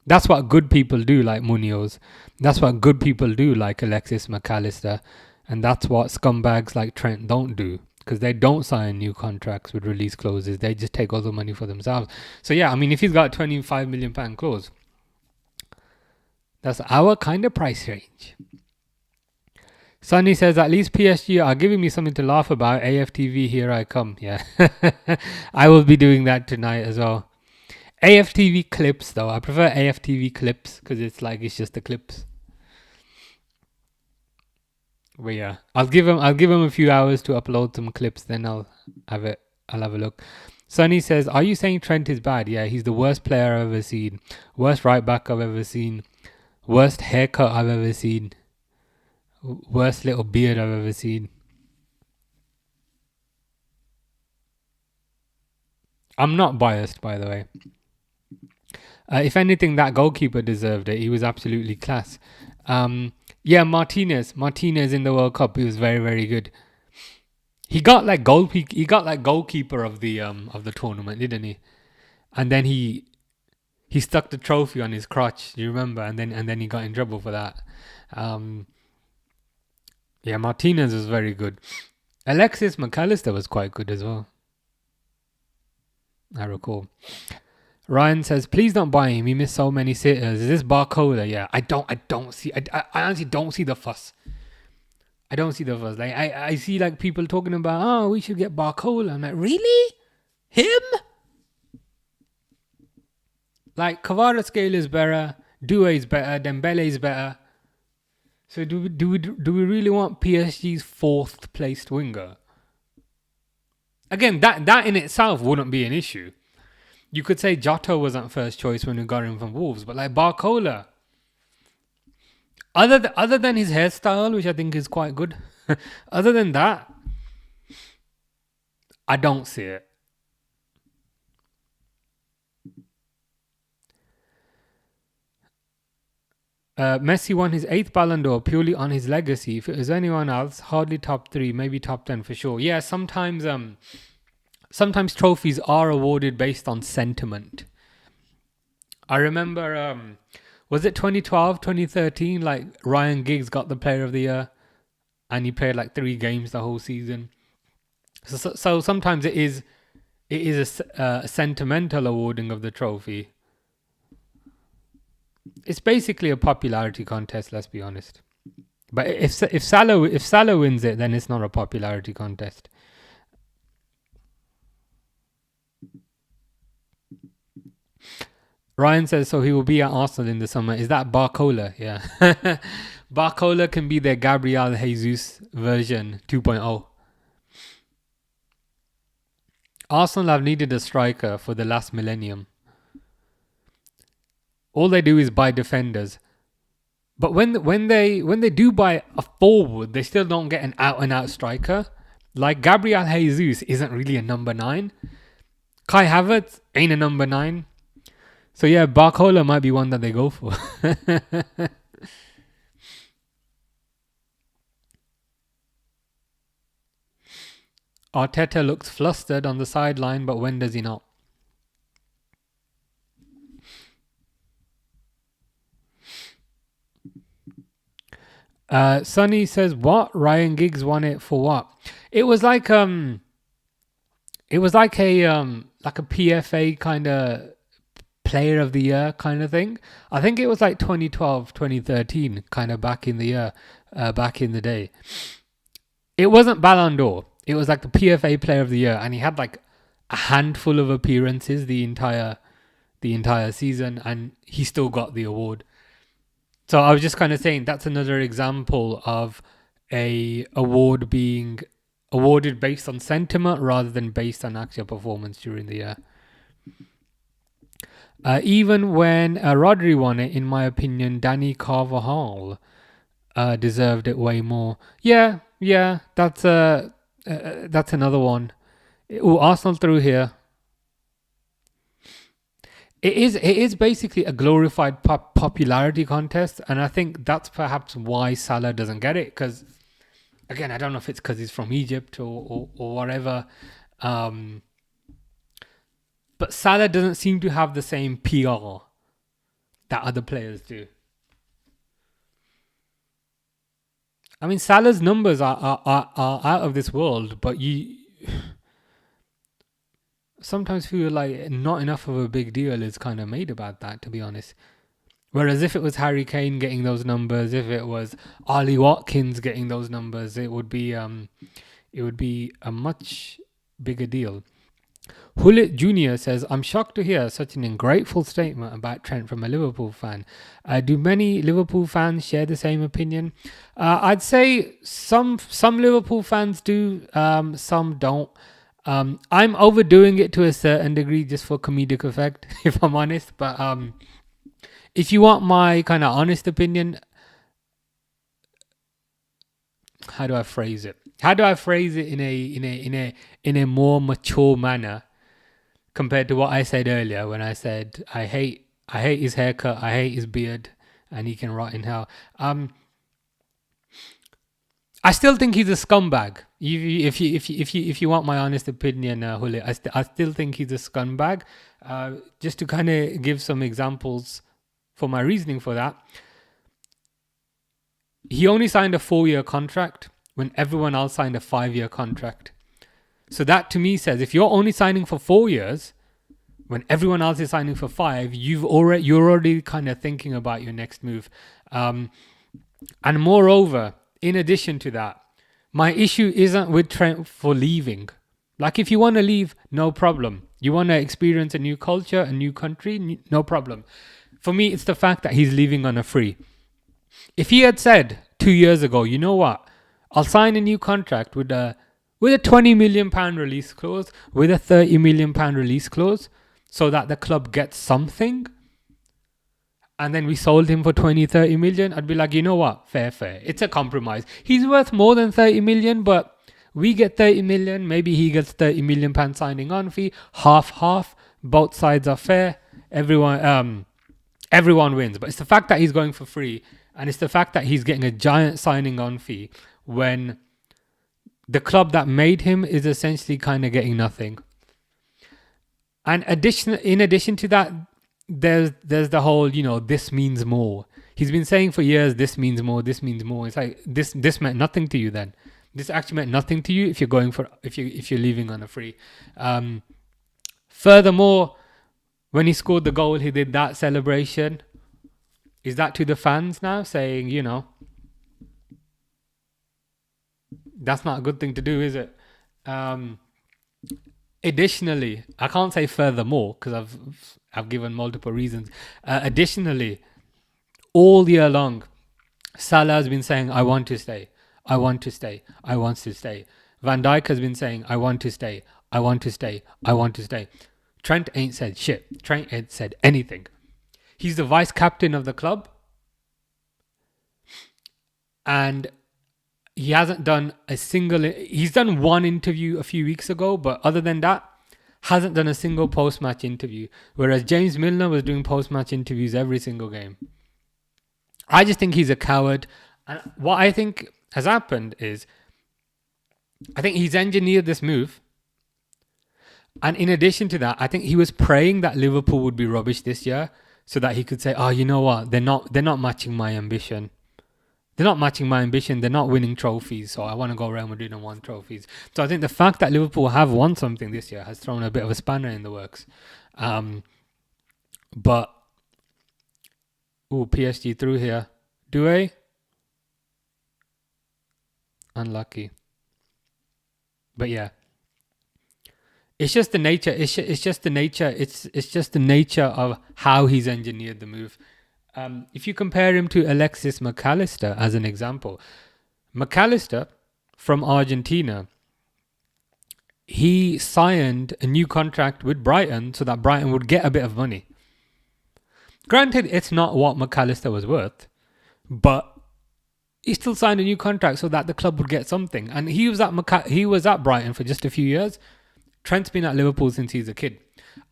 That's what good people do, like Munoz. That's what good people do, like Alexis McAllister. And that's what scumbags like Trent don't do, because they don't sign new contracts with release clauses. They just take all the money for themselves. So yeah, I mean, if he's got a 25 million pound clause, that's our kind of price range. Sonny says, at least PSG are giving me something to laugh about. AFTV, here I come. Yeah. I will be doing that tonight as well. AFTV clips, though. I prefer AFTV clips because it's just the clips. But yeah, I'll give him a few hours to upload some clips. Then I'll have a look. Sonny says, are you saying Trent is bad? Yeah, he's the worst player I've ever seen. Worst right back I've ever seen. Worst haircut I've ever seen. Worst little beard I've ever seen. I'm not biased, by the way. If anything, that goalkeeper deserved it. He was absolutely class. Yeah, Martinez in the World Cup, he was very, very good. He got like goalkeeper of the tournament, didn't he? And then he stuck the trophy on his crotch. Do you remember? And then he got in trouble for that. Yeah, Martinez was very good. Alexis McAllister was quite good as well, I recall. Ryan says, please don't buy him. He missed so many sitters. Is this Barcola? Yeah, I honestly don't see the fuss. I don't see the fuss. Like I see like people talking about, oh, we should get Barcola. I'm like, really? Him? Like Kvaratskhelia is better, Doué is better, Dembele is better. So do we really want PSG's fourth placed winger? Again, that in itself wouldn't be an issue. You could say Jota wasn't first choice when we got him from Wolves, but like Barcola, other than his hairstyle, which I think is quite good, other than that, I don't see it. Messi won his 8th Ballon d'Or purely on his legacy. If it was anyone else, hardly top 3, maybe top 10 for sure. Yeah, sometimes sometimes trophies are awarded based on sentiment. I remember, was it 2012, 2013? Like Ryan Giggs got the Player of the Year, and he played like 3 games the whole season. So sometimes it is a sentimental awarding of the trophy. It's basically a popularity contest. Let's be honest. But if Salah wins it, then it's not a popularity contest. Ryan says, so he will be at Arsenal in the summer. Is that Barcola? Yeah. Barcola can be their Gabriel Jesus version 2.0. Arsenal have needed a striker for the last millennium. All they do is buy defenders. But when they do buy a forward, they still don't get an out-and-out striker. Like Gabriel Jesus isn't really a number 9. Kai Havertz ain't a number 9. So yeah, Barcola might be one that they go for. Arteta looks flustered on the sideline, but when does he not? Sonny says, what? Ryan Giggs won it for what? It was like a PFA kind of Player of the Year kind of thing. I think it was like 2012, 2013, kind of back in the year, back in the day. It wasn't Ballon d'Or. It was like the PFA Player of the Year, and he had like a handful of appearances the entire season, and he still got the award. So I was just kind of saying that's another example of a award being awarded based on sentiment rather than based on actual performance during the year. Even when Rodri won it, in my opinion, Danny Carvajal deserved it way more. Yeah, that's another one. Oh, Arsenal through here. It is basically a glorified popularity contest, and I think that's perhaps why Salah doesn't get it. Because again, I don't know if it's because he's from Egypt or whatever. But Salah doesn't seem to have the same PR that other players do. I mean, Salah's numbers are out of this world, but you sometimes feel like not enough of a big deal is kind of made about that, to be honest. Whereas if it was Harry Kane getting those numbers, if it was Ollie Watkins getting those numbers, it would be a much bigger deal. Hullet Jr. says, I'm shocked to hear such an ungrateful statement about Trent from a Liverpool fan. Do many Liverpool fans share the same opinion? I'd say some Liverpool fans do, some don't. I'm overdoing it to a certain degree just for comedic effect, if I'm honest. But if you want my kind of honest opinion, how do I phrase it? How do I phrase it in a more mature manner compared to what I said earlier when I said I hate his haircut, I hate his beard, and he can rot in hell. I still think he's a scumbag. If you want my honest opinion, Hullet, I still think he's a scumbag. Just to kind of give some examples for my reasoning for that, he only signed a 4-year contract when everyone else signed a 5-year contract. So that to me says if you're only signing for 4 years when everyone else is signing for 5, you're already kind of thinking about your next move. And moreover, in addition to that, my issue isn't with Trent for leaving. Like if you want to leave, no problem. You want to experience a new culture, a new country, no problem. For me, it's the fact that he's leaving on a free. If he had said 2 years ago, you know what, I'll sign a new contract with a £20 million release clause, with a £30 million release clause, so that the club gets something, and then we sold him for 20-30 million, I'd be like, you know what, fair. It's a compromise. He's worth more than 30 million, but we get 30 million. Maybe he gets 30 million pound signing on fee. Half. Both sides are fair. Everyone wins. But it's the fact that he's going for free, and it's the fact that he's getting a giant signing on fee when the club that made him is essentially kind of getting nothing. And in addition to that, there's the whole, this means more. He's been saying for years, this means more, this means more. It's like this meant nothing to you then. This actually meant nothing to you if you're leaving on a free. Furthermore, when he scored the goal, he did that celebration. Is that to the fans now, saying, that's not a good thing to do, is it? Additionally, I can't say furthermore because I've given multiple reasons. Additionally, all year long, Salah has been saying, I want to stay. I want to stay. I want to stay. Van Dijk has been saying, I want to stay. I want to stay. I want to stay. Trent ain't said shit. Trent ain't said anything. He's the vice captain of the club. And he hasn't done he's done one interview a few weeks ago, but other than that, hasn't done a single post-match interview. Whereas James Milner was doing post-match interviews every single game. I just think he's a coward. And what I think has happened is, I think he's engineered this move. And in addition to that, I think he was praying that Liverpool would be rubbish this year so that he could say, oh, you know what? They're not matching my ambition. They're not matching my ambition. They're not winning trophies. So I want to go Real Madrid and win trophies. So I think the fact that Liverpool have won something this year has thrown a bit of a spanner in the works. But, PSG through here. Do they? Unlucky. But yeah. It's just the nature. It's just the nature. It's just the nature of how he's engineered the move. If you compare him to Alexis McAllister as an example, McAllister from Argentina, he signed a new contract with Brighton so that Brighton would get a bit of money. Granted, it's not what McAllister was worth, but he still signed a new contract so that the club would get something. And he was at Brighton for just a few years. Trent's been at Liverpool since he's a kid.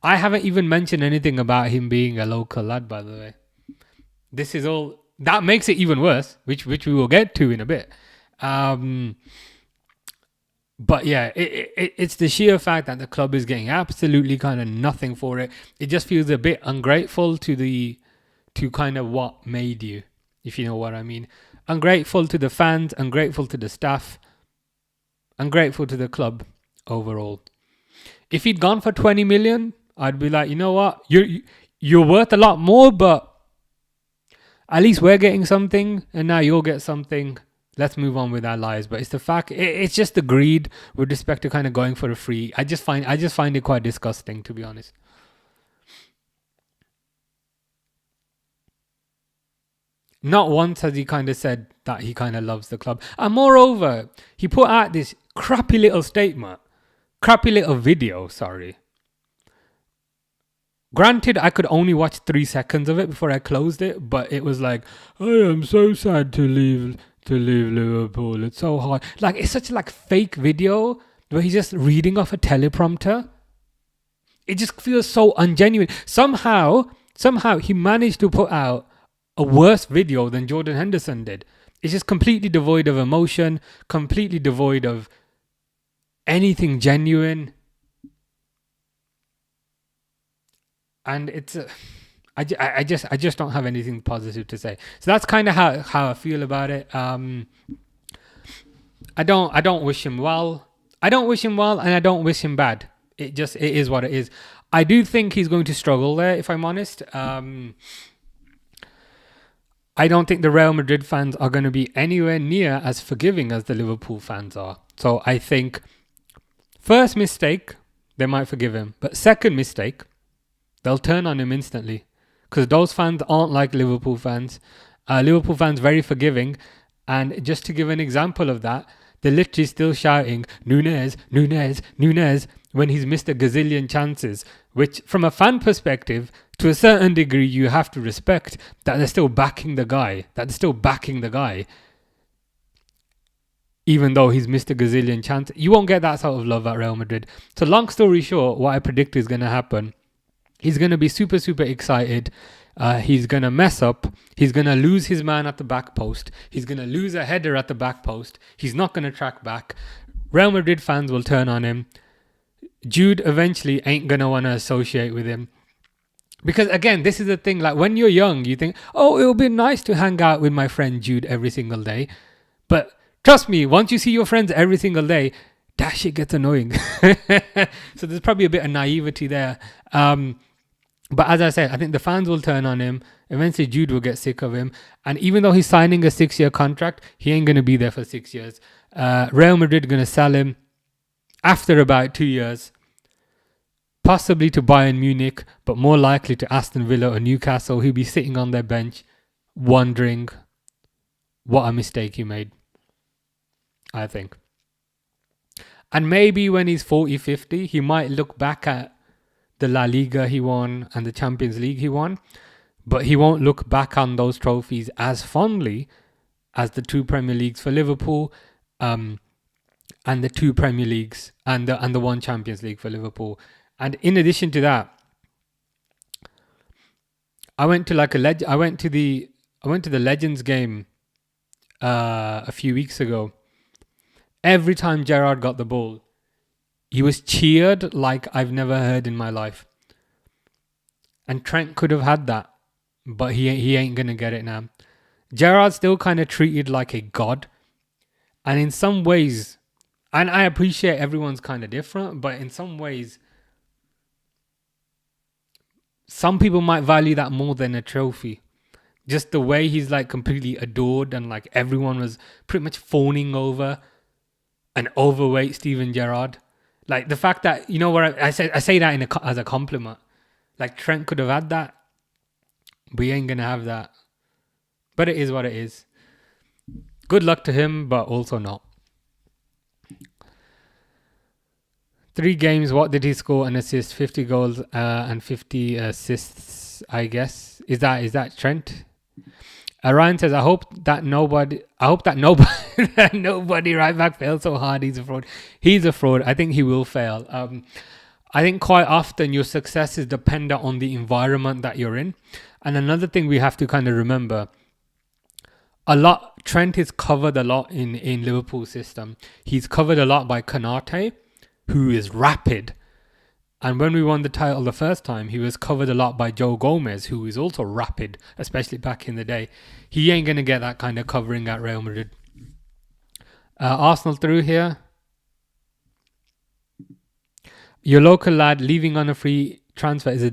I haven't even mentioned anything about him being a local lad, by the way. This is all that makes it even worse, which we will get to in a bit. But yeah, it's the sheer fact that the club is getting absolutely kind of nothing for it. It just feels a bit ungrateful to kind of what made you, if you know what I mean. Ungrateful to the fans, ungrateful to the staff, ungrateful to the club overall. If he'd gone for 20 million, I'd be like, you know what, you're worth a lot more, but at least we're getting something, and now you'll get something. Let's move on with our lives. But it's the fact, it's just the greed with respect to kind of going for a free. I just find it quite disgusting, to be honest. Not once has he kind of said that he kind of loves the club. And moreover, he put out this crappy little video, sorry. Granted, I could only watch 3 seconds of it before I closed it, but it was like, I am so sad to leave Liverpool. It's so hard. Like, it's such a fake video where he's just reading off a teleprompter. It just feels so ungenuine. Somehow he managed to put out a worse video than Jordan Henderson did. It's just completely devoid of emotion, completely devoid of anything genuine. And it's I just don't have anything positive to say. So that's kind of how I feel about it. I don't wish him well. I don't wish him well, and I don't wish him bad. It is what it is. I do think he's going to struggle there, if I'm honest. I don't think the Real Madrid fans are going to be anywhere near as forgiving as the Liverpool fans are. So I think first mistake, they might forgive him. But second mistake, they'll turn on him instantly. Because those fans aren't like Liverpool fans. Liverpool fans very forgiving. And just to give an example of that, they're literally still shouting, Nunez, Nunez, Nunez, when he's missed a gazillion chances. Which, from a fan perspective, to a certain degree, you have to respect that they're still backing the guy. Even though he's missed a gazillion chances. You won't get that sort of love at Real Madrid. So long story short, what I predict is going to happen. He's going to be super, super excited. He's going to mess up. He's going to lose his man at the back post. He's going to lose a header at the back post. He's not going to track back. Real Madrid fans will turn on him. Jude eventually ain't gonna want to associate with him. Because again, this is the thing, like when you're young, you think, oh, it'll be nice to hang out with my friend Jude every single day. But trust me, once you see your friends every single day, that shit gets annoying. So there's probably a bit of naivety there. But as I said, I think the fans will turn on him. Eventually, Jude will get sick of him. And even though he's signing a 6-year contract, he ain't going to be there for 6 years. Real Madrid are going to sell him after about 2 years. Possibly to Bayern Munich, but more likely to Aston Villa or Newcastle. He'll be sitting on their bench wondering what a mistake he made, I think. And maybe when he's 40, 50, he might look back at the La Liga he won and the Champions League he won, but he won't look back on those trophies as fondly as the 2 Premier Leagues for Liverpool, and the 2 Premier Leagues and the 1 Champions League for Liverpool. And in addition to that, I went to the Legends game a few weeks ago. Every time Gerrard got the ball, he was cheered like I've never heard in my life. And Trent could have had that, but he ain't gonna get it now. Gerrard's still kind of treated like a god, and in some ways, and I appreciate everyone's kind of different, but in some ways, some people might value that more than a trophy. Just the way he's like completely adored, and like everyone was pretty much fawning over an overweight Steven Gerrard. Like the fact that, you know what, I say that as a compliment. Like Trent could have had that, but he ain't gonna have that. But it is what it is. Good luck to him, but also not. 3 games, what did he score and assist? 50 goals and 50 assists, I guess. Is that Trent? Ryan says, I hope that nobody that nobody right back fails so hard. He's a fraud. He's a fraud. I think he will fail. I think quite often your success is dependent on the environment that you're in. And another thing we have to kind of remember, Trent is covered a lot in Liverpool's system. He's covered a lot by Konate, who is rapid. And when we won the title the first time, he was covered a lot by Joe Gomez, who is also rapid, especially back in the day. He ain't going to get that kind of covering at Real Madrid. Arsenal through here. Your local lad leaving on a free transfer is a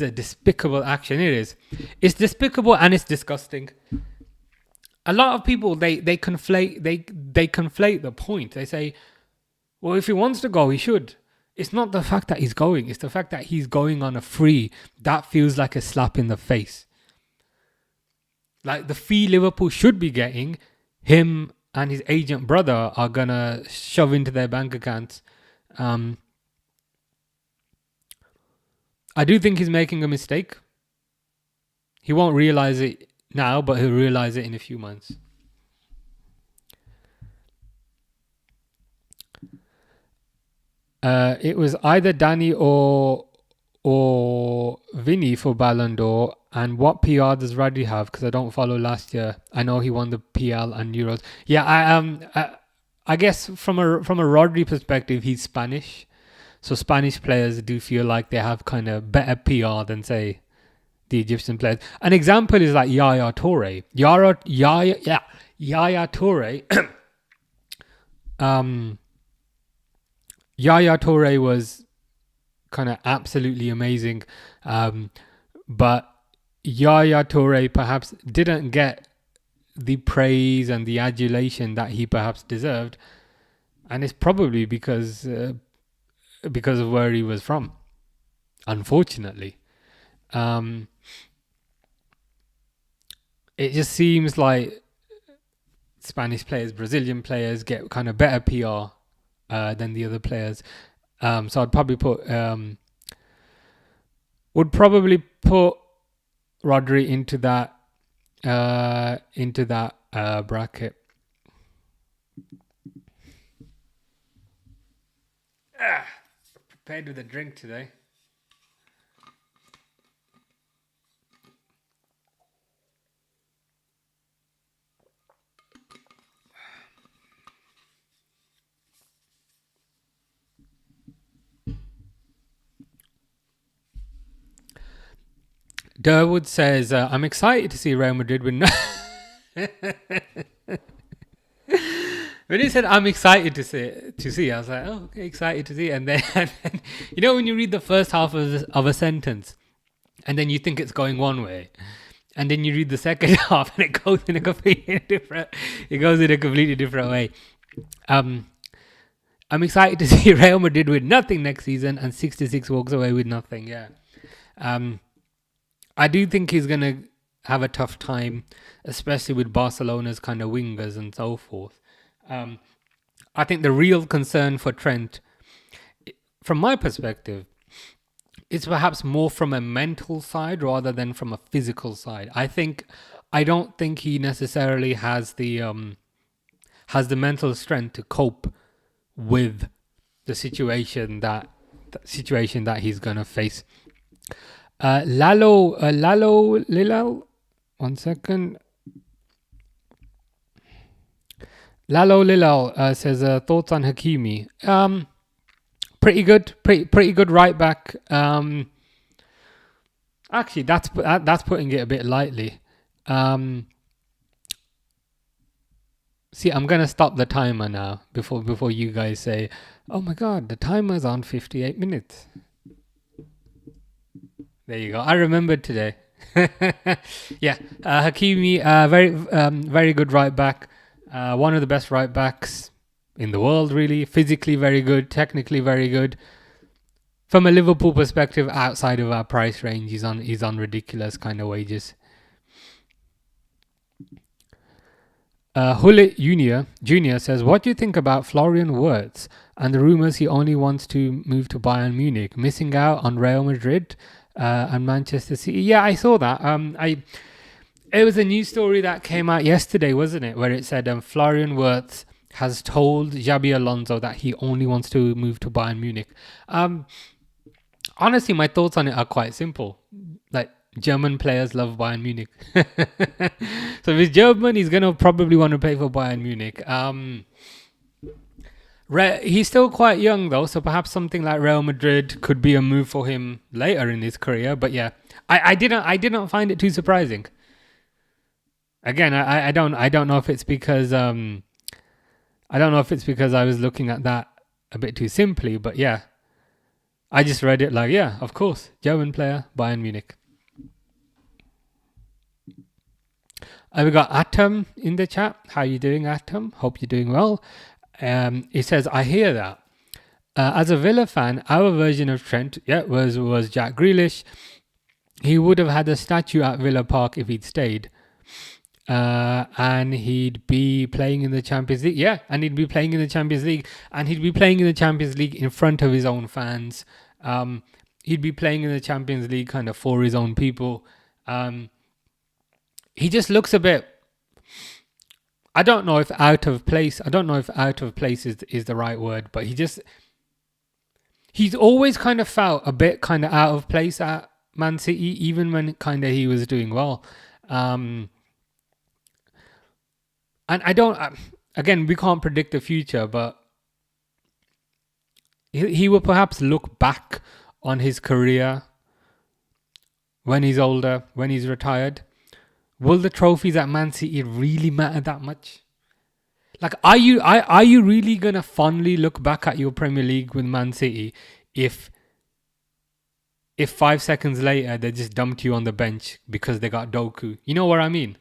despicable action. It is. It's despicable and it's disgusting. A lot of people, they conflate the point. They say, well, if he wants to go, he should. It's not the fact that he's going. It's the fact that he's going on a free. That feels like a slap in the face. Like the fee Liverpool should be getting, him and his agent brother are going to shove into their bank accounts. I do think he's making a mistake. He won't realize it now, but he'll realize it in a few months. It was either Danny or Vinny for Ballon d'Or. And what PR does Rodri have? Because I don't follow last year. I know he won the PL and Euros. Yeah, I guess from a Rodri perspective, he's Spanish. So Spanish players do feel like they have kind of better PR than, say, the Egyptian players. An example is like Yaya Toure. Yaya Toure. Yaya Toure was kind of absolutely amazing. But Yaya Toure perhaps didn't get the praise and the adulation that he perhaps deserved. And it's probably because of where he was from, unfortunately. It just seems like Spanish players, Brazilian players get kind of better PR than the other players. So I'd probably put Rodri into that bracket. Prepared with a drink today. Durwood says, I'm excited to see Real Madrid win. When he said, I'm excited to see, I was like, oh, okay, excited to see. And then, you know, when you read the first half of a sentence and then you think it's going one way, and then you read the second half and it goes in a completely different way. I'm excited to see Real Madrid with nothing next season, and 66 walks away with nothing. Yeah. I do think he's going to have a tough time, especially with Barcelona's kind of wingers and so forth. I think the real concern for Trent, from my perspective, is perhaps more from a mental side rather than from a physical side. I don't think he necessarily has the mental strength to cope with the situation that he's gonna face. Lalo Lilal, 1 second. Lalo Lilal says thoughts on Hakimi. Pretty good right back. Actually, that's putting it a bit lightly. See, I'm gonna stop the timer now before you guys say, "Oh my God, the timer's on 58 minutes." There you go. I remembered today. Yeah, Hakimi, very good right back. One of the best right backs in the world, really. Physically very good, technically very good. From a Liverpool perspective, outside of our price range, he's on ridiculous kind of wages. Hullet Junior says, what do you think about Florian Wirtz and the rumours he only wants to move to Bayern Munich, missing out on Real Madrid and Manchester City? Yeah, I saw that. It was a news story that came out yesterday, wasn't it? Where it said Florian Wirtz has told Xabi Alonso that he only wants to move to Bayern Munich. Honestly, my thoughts on it are quite simple. Like, German players love Bayern Munich. So if he's German, he's going to probably want to play for Bayern Munich. He's still quite young, though, so perhaps something like Real Madrid could be a move for him later in his career. But yeah, I didn't find it too surprising. Again, I don't know if it's because I was looking at that a bit too simply, but yeah, I just read it like, yeah, of course, German player, Bayern Munich. We got Atom in the chat. How you doing, Atom? Hope you're doing well. He says, I hear that. As a Villa fan, our version of Trent, was Jack Grealish. He would have had a statue at Villa Park if he'd stayed. And he'd be playing in the Champions League. Yeah, and he'd be playing in the Champions League. And he'd be playing in the Champions League in front of his own fans. He'd be playing in the Champions League kind of for his own people. He just looks a bit... I don't know if out of place is the right word, but he's always kind of felt a bit kind of out of place at Man City, even when kind of he was doing well. And I don't... Again, we can't predict the future, but he will perhaps look back on his career when he's older, when he's retired. Will the trophies at Man City really matter that much? Like, are you really gonna fondly look back at your Premier League with Man City if 5 seconds later they just dumped you on the bench because they got Doku? You know what I mean?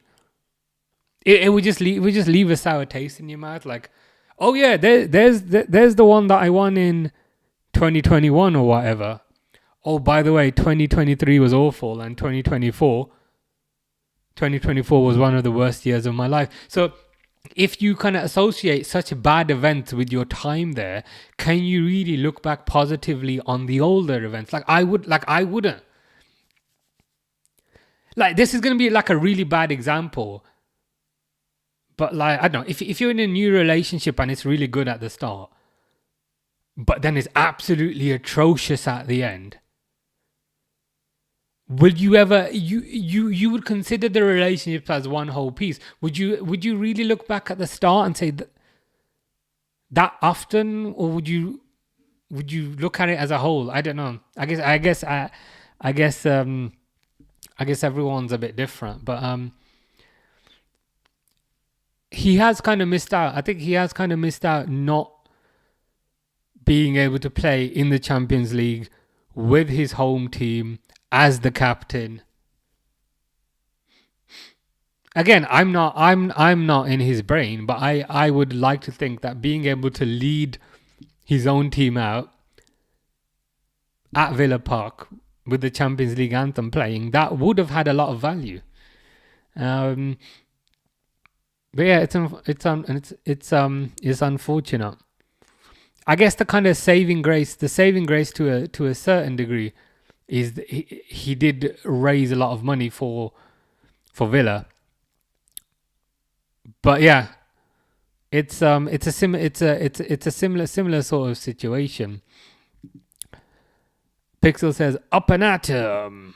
It would just leave a sour taste in your mouth. Like, oh yeah, there's the one that I won in 2021 or whatever. Oh, by the way, 2023 was awful, and 2024 was one of the worst years of my life. So if you kind of associate such bad events with your time there, can you really look back positively on the older events? I wouldn't. Like, this is going to be like a really bad example. But like, I don't know, if you're in a new relationship and it's really good at the start, but then it's absolutely atrocious at the end, would you ever you would consider the relationship as one whole piece? Would you really look back at the start and say that often, or would you look at it as a whole? I don't know. I guess I guess everyone's a bit different, but he has kind of missed out. I think he has kind of missed out not being able to play in the Champions League with his home team as the captain. Again, I'm not in his brain, but I would like to think that being able to lead his own team out at Villa Park with the Champions League anthem playing, that would have had a lot of value. But yeah, it's unfortunate. I guess the kind of saving grace to a certain degree is that he did raise a lot of money for Villa. But yeah, it's a similar sort of situation. Pixel says up and atom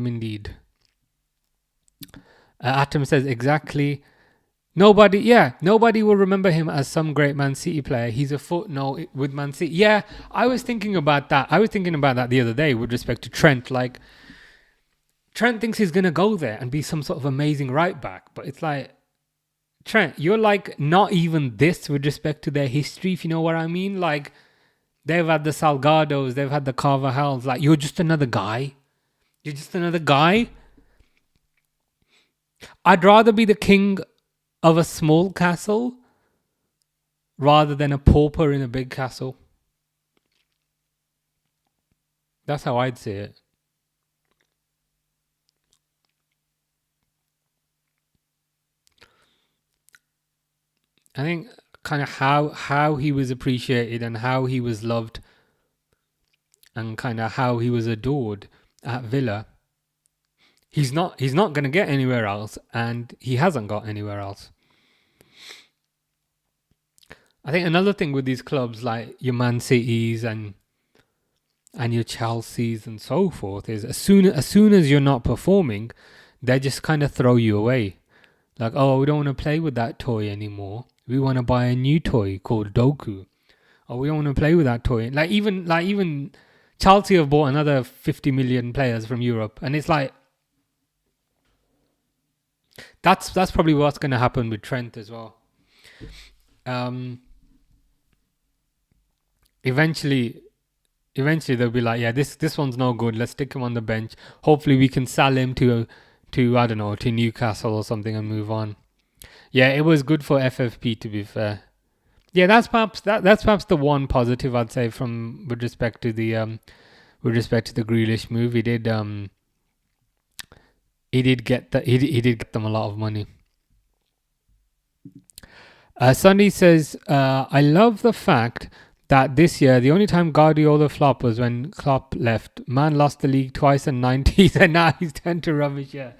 indeed. Atom says exactly. Nobody will remember him as some great Man City player. He's a footnote with Man City. Yeah, I was thinking about that. The other day with respect to Trent. Like, Trent thinks he's going to go there and be some sort of amazing right back. But it's like, Trent, you're like not even this with respect to their history, if you know what I mean. Like, they've had the Salgados, they've had the Carvajals. Like, you're just another guy. I'd rather be the king of a small castle rather than a pauper in a big castle. That's how I'd see it. I think kind of how he was appreciated and how he was loved and kind of how he was adored at Villa. He's not going to get anywhere else, and he hasn't got anywhere else. I think another thing with these clubs like your Man Cities and your Chelseas and so forth is as soon as you're not performing, they just kind of throw you away. Like, oh, we don't want to play with that toy anymore. We want to buy a new toy called Doku. Oh, we don't want to play with that toy. Like even Chelsea have bought another 50 million players from Europe, and it's like that's probably what's going to happen with Trent as well. Eventually they'll be like, yeah, this one's no good. Let's stick him on the bench. Hopefully we can sell him to I don't know, to Newcastle or something and move on. Yeah, it was good for FFP, to be fair. Yeah, that's perhaps the one positive I'd say with respect to the Grealish move. He did get them a lot of money. Sunny says, I love the fact that this year the only time Guardiola flopped was when Klopp left. Man lost the league twice in 90s and now he's turned to rubbish. Yeah,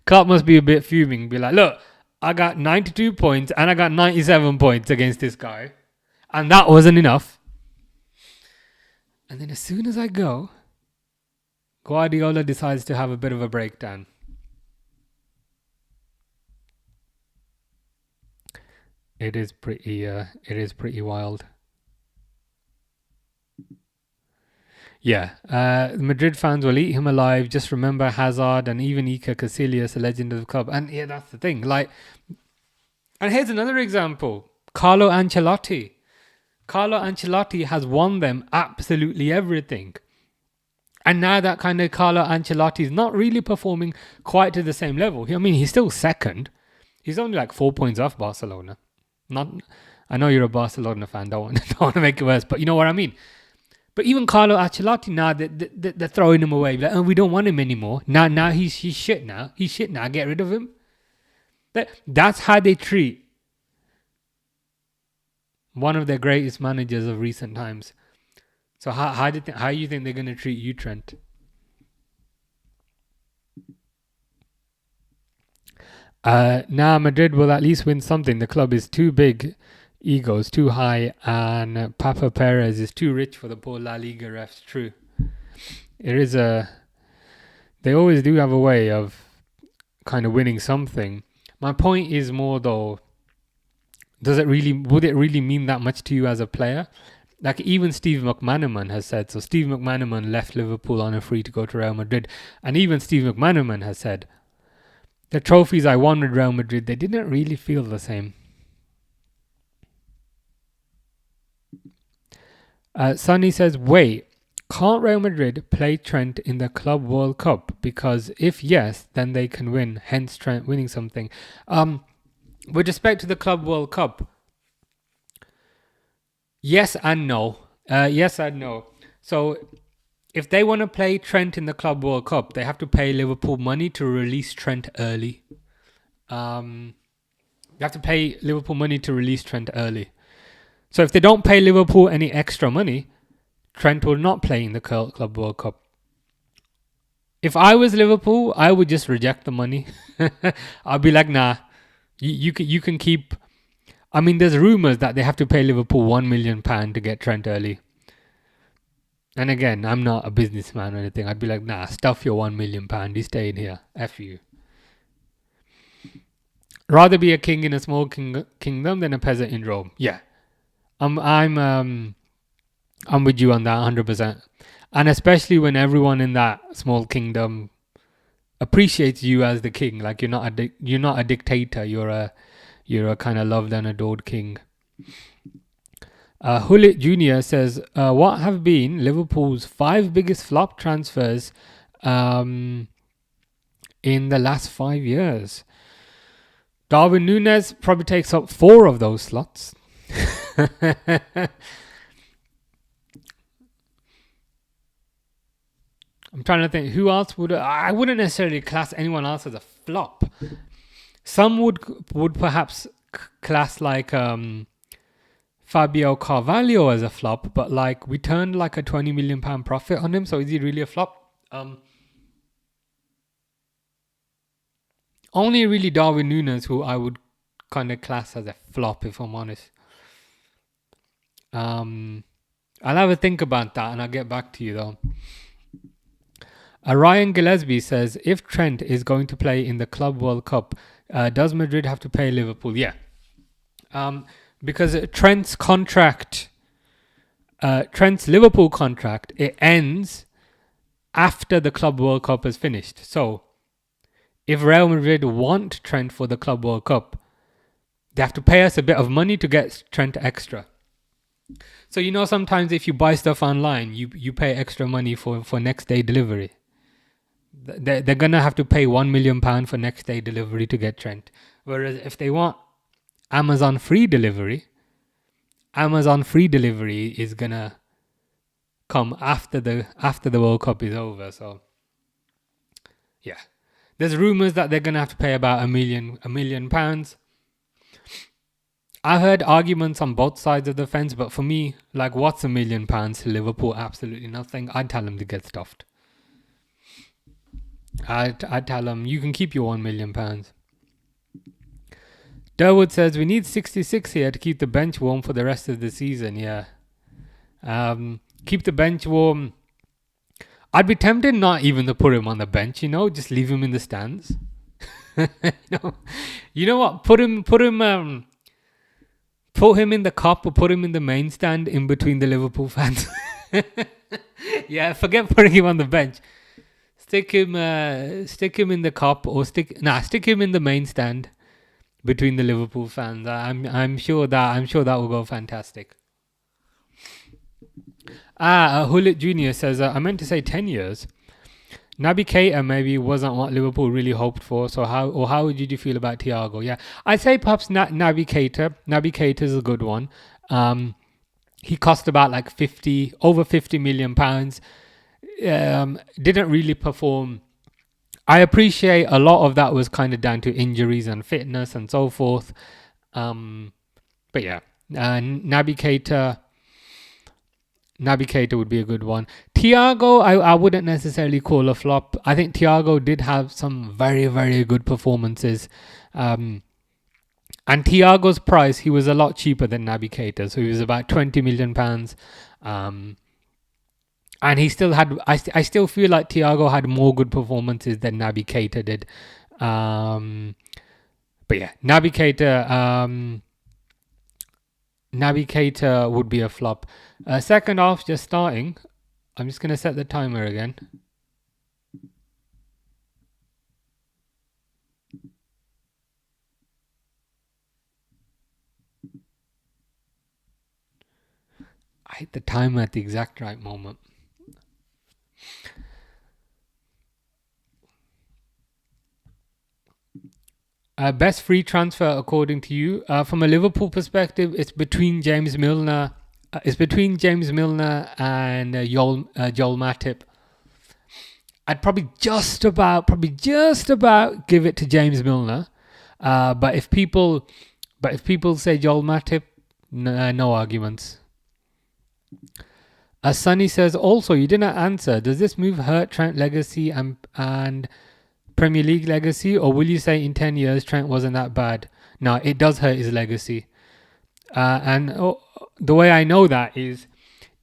Klopp must be a bit fuming. Be like, look, I got 92 points and I got 97 points against this guy, and that wasn't enough. And then as soon as I go, Guardiola decides to have a bit of a breakdown. It is pretty wild. Yeah, Madrid fans will eat him alive. Just remember Hazard and even Iker Casillas, a legend of the club. And yeah, that's the thing. Like, and here's another example: Carlo Ancelotti. Carlo Ancelotti has won them absolutely everything. And now that kind of Carlo Ancelotti is not really performing quite to the same level. I mean, he's still second. He's only like 4 points off Barcelona. I know you're a Barcelona fan. Don't want to make it worse, but you know what I mean. But even Carlo Ancelotti now, they're throwing him away. Like, oh, we don't want him anymore. Now he's shit now. He's shit now. Get rid of him. That's how they treat one of their greatest managers of recent times. So how do you think they're going to treat you, Trent? Now Madrid will at least win something. The club is too big, egos too high, and Papa Perez is too rich for the poor La Liga refs. True. They always do have a way of kind of winning something. My point is more though, would it really mean that much to you as a player Like even Steve McManaman has said. So Steve McManaman left Liverpool on a free to go to Real Madrid, and even Steve McManaman has said the trophies I won with Real Madrid, they didn't really feel the same. Sonny says, wait, can't Real Madrid play Trent in the Club World Cup? Because if yes, then they can win, hence Trent winning something. With respect to the Club World Cup, yes and no. Yes and no. So if they want to play Trent in the Club World Cup, they have to pay Liverpool money to release Trent early. They have to pay Liverpool money to release Trent early. So if they don't pay Liverpool any extra money, Trent will not play in the Club World Cup. If I was Liverpool, I would just reject the money. I'll be like, nah, you can keep. I mean, there's rumours that they have to pay Liverpool £1 million to get Trent early. And again, I'm not a businessman or anything. I'd be like, nah, stuff your £1 million. He's staying here. F you. Rather be a king in a small kingdom than a peasant in Rome. Yeah. I'm with you on that 100%. And especially when everyone in that small kingdom appreciates you as the king. Like you're not a dictator. You're a kind of loved and adored king. Hullet Jr. says, what have been Liverpool's 5 biggest flop transfers in the last 5 years? Darwin Núñez probably takes up 4 of those slots. I'm trying to think who else I wouldn't necessarily class anyone else as a flop. Some would perhaps class like Fabio Carvalho as a flop, but like we turned like a £20 million profit on him, so is he really a flop? Only really Darwin Núñez who I would kind of class as a flop, if I'm honest. I'll have a think about that and I'll get back to you though. Ryan Gillespie says, if Trent is going to play in the Club World Cup, does Madrid have to pay Liverpool? Yeah. Because Trent's Liverpool contract, it ends after the Club World Cup is finished. So if Real Madrid want Trent for the Club World Cup, they have to pay us a bit of money to get Trent extra. So sometimes if you buy stuff online, you pay extra money for next day delivery. They're gonna have to pay £1 million for next day delivery to get Trent. Whereas if they want Amazon free delivery is gonna come after the World Cup is over. So yeah, there's rumors that they're gonna have to pay about £1 million. I heard arguments on both sides of the fence, but for me, like, what's £1 million to Liverpool? Absolutely nothing. I'd tell them to get stuffed. I'd tell them, you can keep your £1 million. Durwood says, we need 66 here to keep the bench warm for the rest of the season. Yeah. Keep the bench warm. I'd be tempted not even to put him on the bench, just leave him in the stands. You know what? Put him in the cup or put him in the main stand in between the Liverpool fans. Yeah, forget putting him on the bench. Stick him in the cup or stick him in the main stand between the Liverpool fans. I'm sure that will go fantastic. Hullet Jr. says, I meant to say 10 years. Naby Keita maybe wasn't what Liverpool really hoped for. So how did you feel about Thiago? Yeah, I'd say perhaps Naby Keita. Naby Keita is a good one. He cost about like over £50 million. Didn't really perform. I appreciate a lot of that was kind of down to injuries and fitness and so forth. But yeah, Naby Keita would be a good one. Thiago, I wouldn't necessarily call a flop. I think Thiago did have some very, very good performances. And Thiago's price, he was a lot cheaper than Naby Keita. So he was about £20 million. And he still had, I still feel like Thiago had more good performances than Naby Keita did. But yeah, Naby Keita, Naby Keita would be a flop. Second half just starting. I'm just going to set the timer again. I hit the timer at the exact right moment. Best free transfer according to you, from a Liverpool perspective, it's between James Milner. It's between James Milner and Joel Matip. I'd probably just about give it to James Milner. But if people say Joel Matip, no arguments. Sunny says also you didn't answer. Does this move hurt Trent legacy and Premier League legacy, or will you say in 10 years Trent wasn't that bad? No, it does hurt his legacy. The way I know that is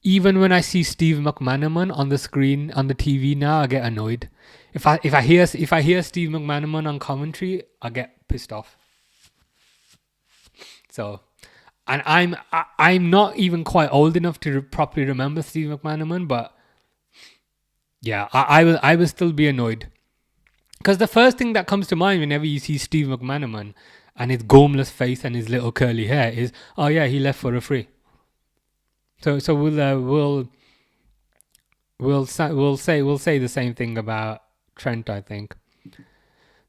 even when I see Steve McManaman on the screen on the TV now, I get annoyed. If I hear Steve McManaman on commentary, I get pissed off. So, and I'm not even quite old enough to properly remember Steve McManaman, but yeah, I will still be annoyed. Because the first thing that comes to mind whenever you see Steve McManaman and his gomeless face and his little curly hair is, oh yeah, he left for a free. So we'll say the same thing about Trent, I think.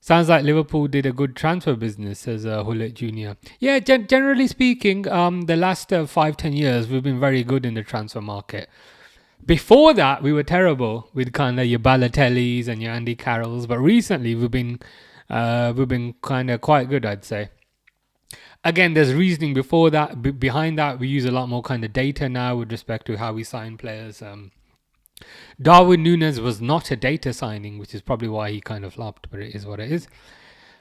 Sounds like Liverpool did a good transfer business, says Hullet Jr. Yeah, generally speaking, the last 5-10 years we've been very good in the transfer market. Before that, we were terrible with kind of your Balotellis and your Andy Carrolls, but recently we've been kind of quite good, I'd say. Again, there's reasoning before that. Behind that, we use a lot more kind of data now with respect to how we sign players. Darwin Núñez was not a data signing, which is probably why he kind of flopped, but it is what it is.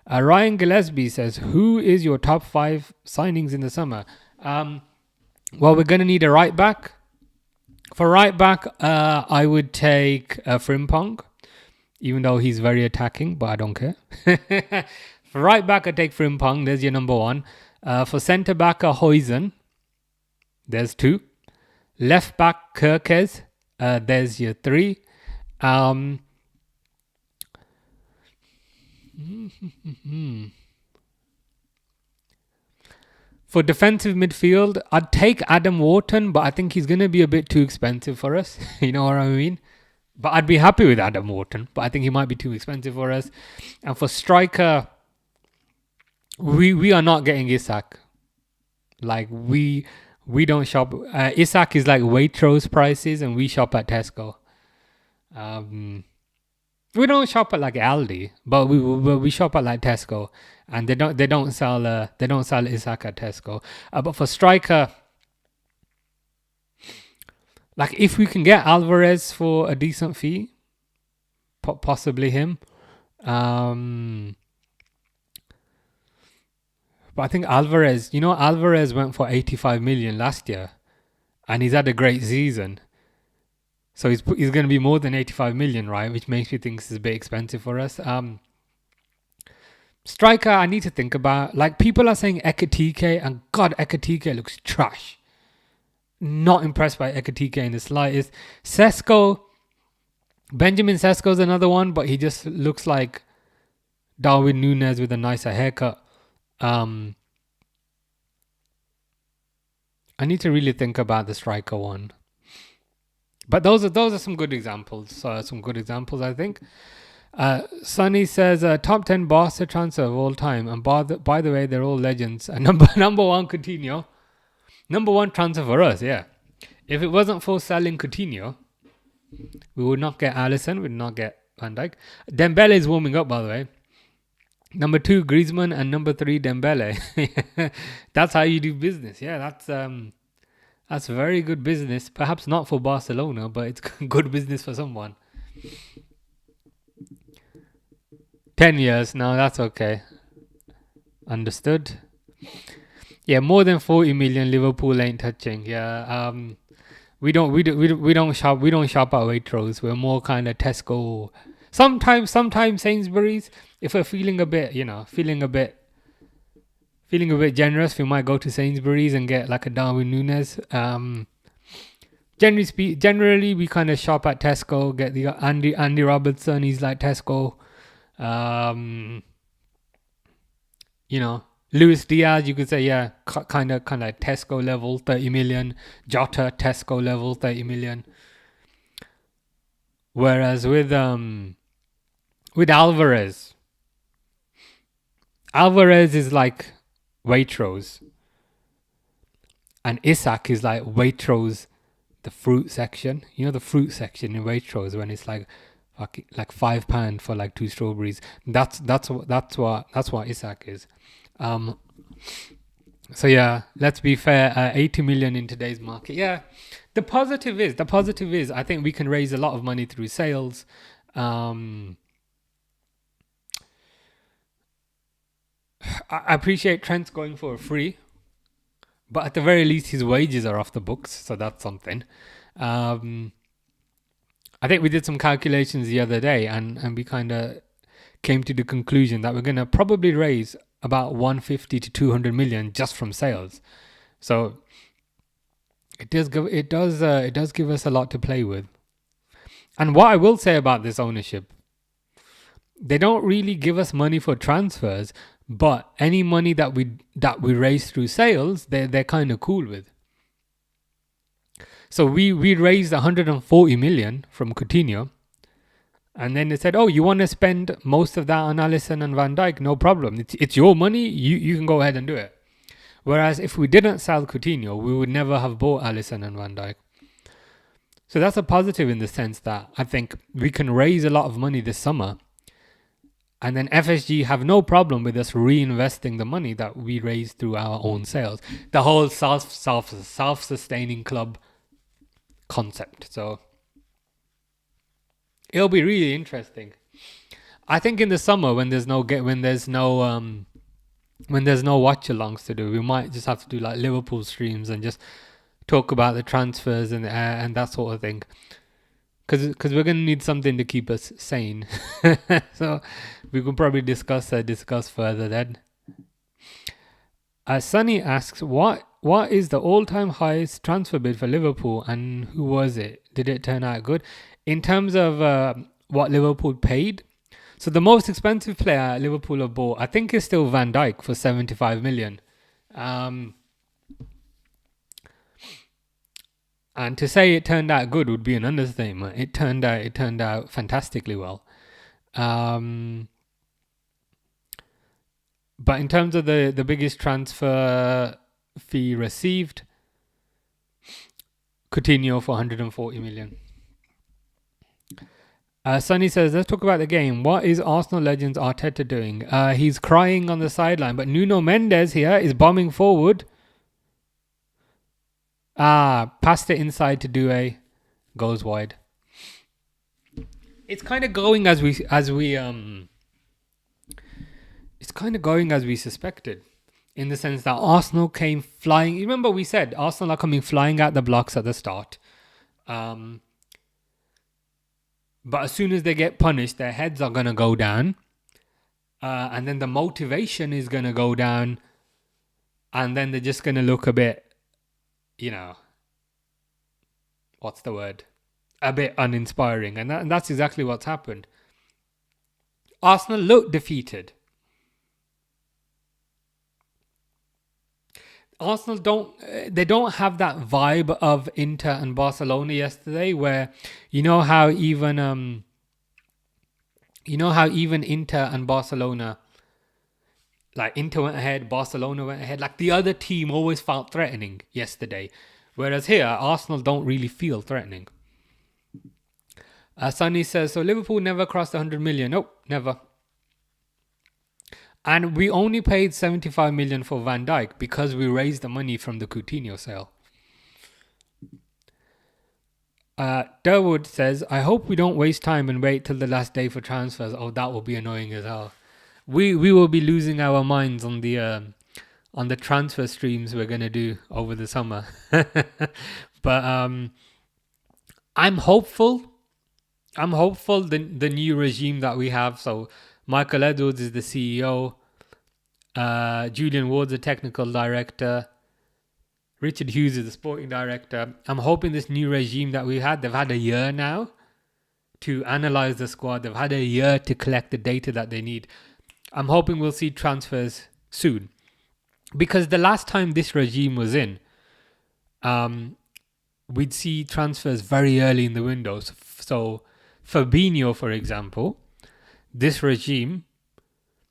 Ryan Gillespie says, who is your top 5 signings in the summer? Well, we're going to need a right back. For right back, I would take Frimpong, even though he's very attacking, but I don't care. For right back, I take Frimpong. There's your number 1. For centre back, Huijsen. There's 2. Left back, Kerkez. There's your 3. For defensive midfield, I'd take Adam Wharton, but I think he's going to be a bit too expensive for us. You know what I mean? But I'd be happy with Adam Wharton, but I think he might be too expensive for us. And for striker, we are not getting Isak. Like, we don't shop. Isak is like Waitrose prices, and we shop at Tesco. We don't shop at like Aldi, but we shop at like Tesco, and they don't sell Isak at Tesco. But for striker, like if we can get Alvarez for a decent fee, possibly him. But I think Alvarez went for 85 million last year, and he's had a great season. So he's going to be more than 85 million, right? Which makes me think this is a bit expensive for us. Striker, I need to think about. Like, people are saying Ekitike, and God, Ekitike looks trash. Not impressed by Ekitike in the slightest. Benjamin Sesko's another one, but he just looks like Darwin Núñez with a nicer haircut. I need to really think about the striker one. But those are some good examples. I think. Sunny says top 10 Barca transfer of all time, and by the way, they're all legends. Number 1, Coutinho. Number 1 transfer for us, yeah. If it wasn't for selling Coutinho, we would not get Alisson, we would not get Van Dijk. Dembele is warming up, by the way. Number 2, Griezmann, and number 3, Dembele. That's how you do business. Yeah, that's very good business. Perhaps not for Barcelona, but it's good business for someone. 10 years. No, that's okay. Understood. Yeah, more than 40 million Liverpool ain't touching. Yeah. We don't shop at Waitrose. We're more kind of Tesco. Sometimes Sainsbury's, if we're feeling a bit feeling a bit generous, we might go to Sainsbury's and get like a Darwin Núñez. Generally, we kind of shop at Tesco. Get the Andy Robertson. He's like Tesco. Luis Diaz, you could say, yeah, kind of like Tesco level, 30 million. Jota, Tesco level, 30 million. Whereas with Alvarez is like Waitrose, and Isak is like Waitrose, the fruit section. You know the fruit section in Waitrose when it's like £5 for like 2 strawberries. That's what Isak is. So yeah, let's be fair. 80 million in today's market. Yeah, the positive is I think we can raise a lot of money through sales. I appreciate Trent's going for a free, but at the very least his wages are off the books, so that's something. I think we did some calculations the other day, and we kind of came to the conclusion that we're going to probably raise about 150 to 200 million just from sales. So it does give us a lot to play with. And what I will say about this ownership, they don't really give us money for transfers, but any money that we raise through sales, they're kind of cool with. So we raised 140 million from Coutinho, and then they said, "Oh, you want to spend most of that on Alisson and Van Dijk? No problem. It's your money. You can go ahead and do it." Whereas if we didn't sell Coutinho, we would never have bought Alisson and Van Dijk. So that's a positive in the sense that I think we can raise a lot of money this summer, and then FSG have no problem with us reinvesting the money that we raised through our own sales. The whole self-sustaining club concept. So it'll be really interesting. I think in the summer when there's no watch-alongs to do, we might just have to do like Liverpool streams and just talk about the transfers and that sort of thing. Because we're gonna need something to keep us sane. So we could probably discuss further then. Sunny asks, what is the all-time highest transfer bid for Liverpool, and who was it? Did it turn out good? In terms of what Liverpool paid, so the most expensive player Liverpool have bought, I think, is still Van Dijk for 75 million. And to say it turned out good would be an understatement. It turned out fantastically well. But in terms of the biggest transfer fee received, Coutinho for 140 million. Sonny says, let's talk about the game. What is Arsenal legends Arteta doing? He's crying on the sideline, but Nuno Mendes here is bombing forward. Passed it inside to Doué, goes wide. It's kind of going as we suspected, in the sense that Arsenal came flying. You remember we said Arsenal are coming flying out the blocks at the start. But as soon as they get punished, their heads are going to go down. And then the motivation is going to go down. And then they're just going to look a bit, what's the word? A bit uninspiring. And that's exactly what's happened. Arsenal looked defeated. Arsenal don't have that vibe of Inter and Barcelona yesterday, where you know how even Inter and Barcelona, like Inter went ahead, Barcelona went ahead, like the other team always felt threatening yesterday, whereas here Arsenal don't really feel threatening. Sunny says, so Liverpool never crossed 100 million. Nope, never. And we only paid 75 million for Van Dijk because we raised the money from the Coutinho sale. Durwood says, I hope we don't waste time and wait till the last day for transfers. Oh, that will be annoying as hell. We will be losing our minds on the transfer streams we're going to do over the summer. But I'm hopeful. The new regime that we have, so Michael Edwards is the CEO. Julian Ward's the technical director. Richard Hughes is the sporting director. I'm hoping this new regime that they've had a year now to analyze the squad. They've had a year to collect the data that they need. I'm hoping we'll see transfers soon. Because the last time this regime was in, we'd see transfers very early in the window. So Fabinho, for example, this regime,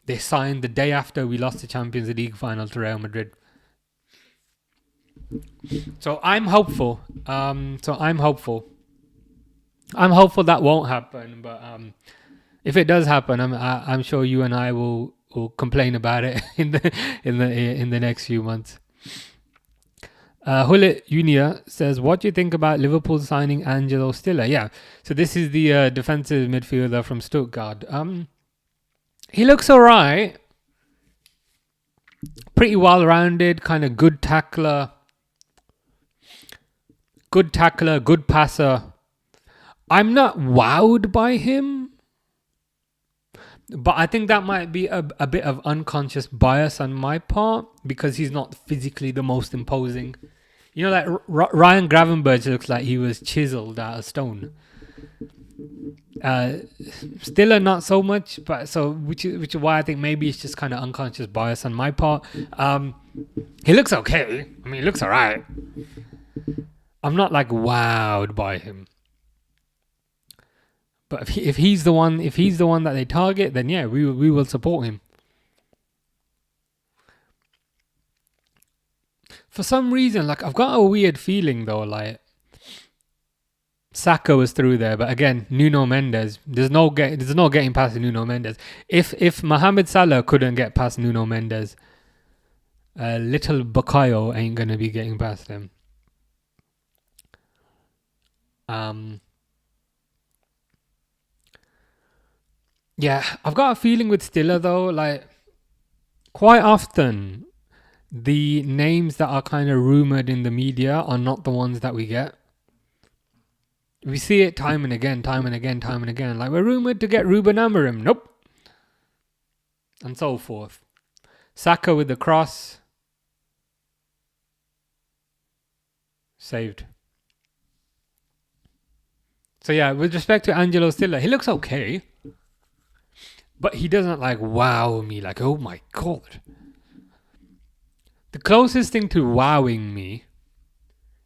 they signed the day after we lost the Champions League final to Real Madrid. So I'm hopeful. I'm hopeful that won't happen. But if it does happen, I'm sure you and I will complain about it in the next few months. Hullet Junior says, what do you think about Liverpool signing Angelo Stiller? Yeah, so this is the defensive midfielder from Stuttgart. He looks alright. Pretty well-rounded, kind of good tackler, good passer. I'm not wowed by him, but I think that might be a bit of unconscious bias on my part because he's not physically the most imposing. You know, like Ryan Gravenberch looks like he was chiseled out of stone. Stiller not so much, but which is why I think maybe it's just kind of unconscious bias on my part. He looks okay. I mean, he looks alright. I'm not like wowed by him. But if he's the one that they target, then yeah, we will support him. For some reason, like I've got a weird feeling though, like Saka was through there, but again, Nuno Mendes, there's no getting past Nuno Mendes. If Mohamed Salah couldn't get past Nuno Mendes, little Bukayo ain't gonna be getting past him. Yeah, I've got a feeling with Stiller though, like quite often the names that are kind of rumored in the media are not the ones that we get. We see it time and again. Like we're rumored to get Ruben Amorim, nope, and so forth. Saka with the cross, saved. So yeah, with respect to Angelo Stiller, he looks okay, but he doesn't like wow me. Like, oh my god. The closest thing to wowing me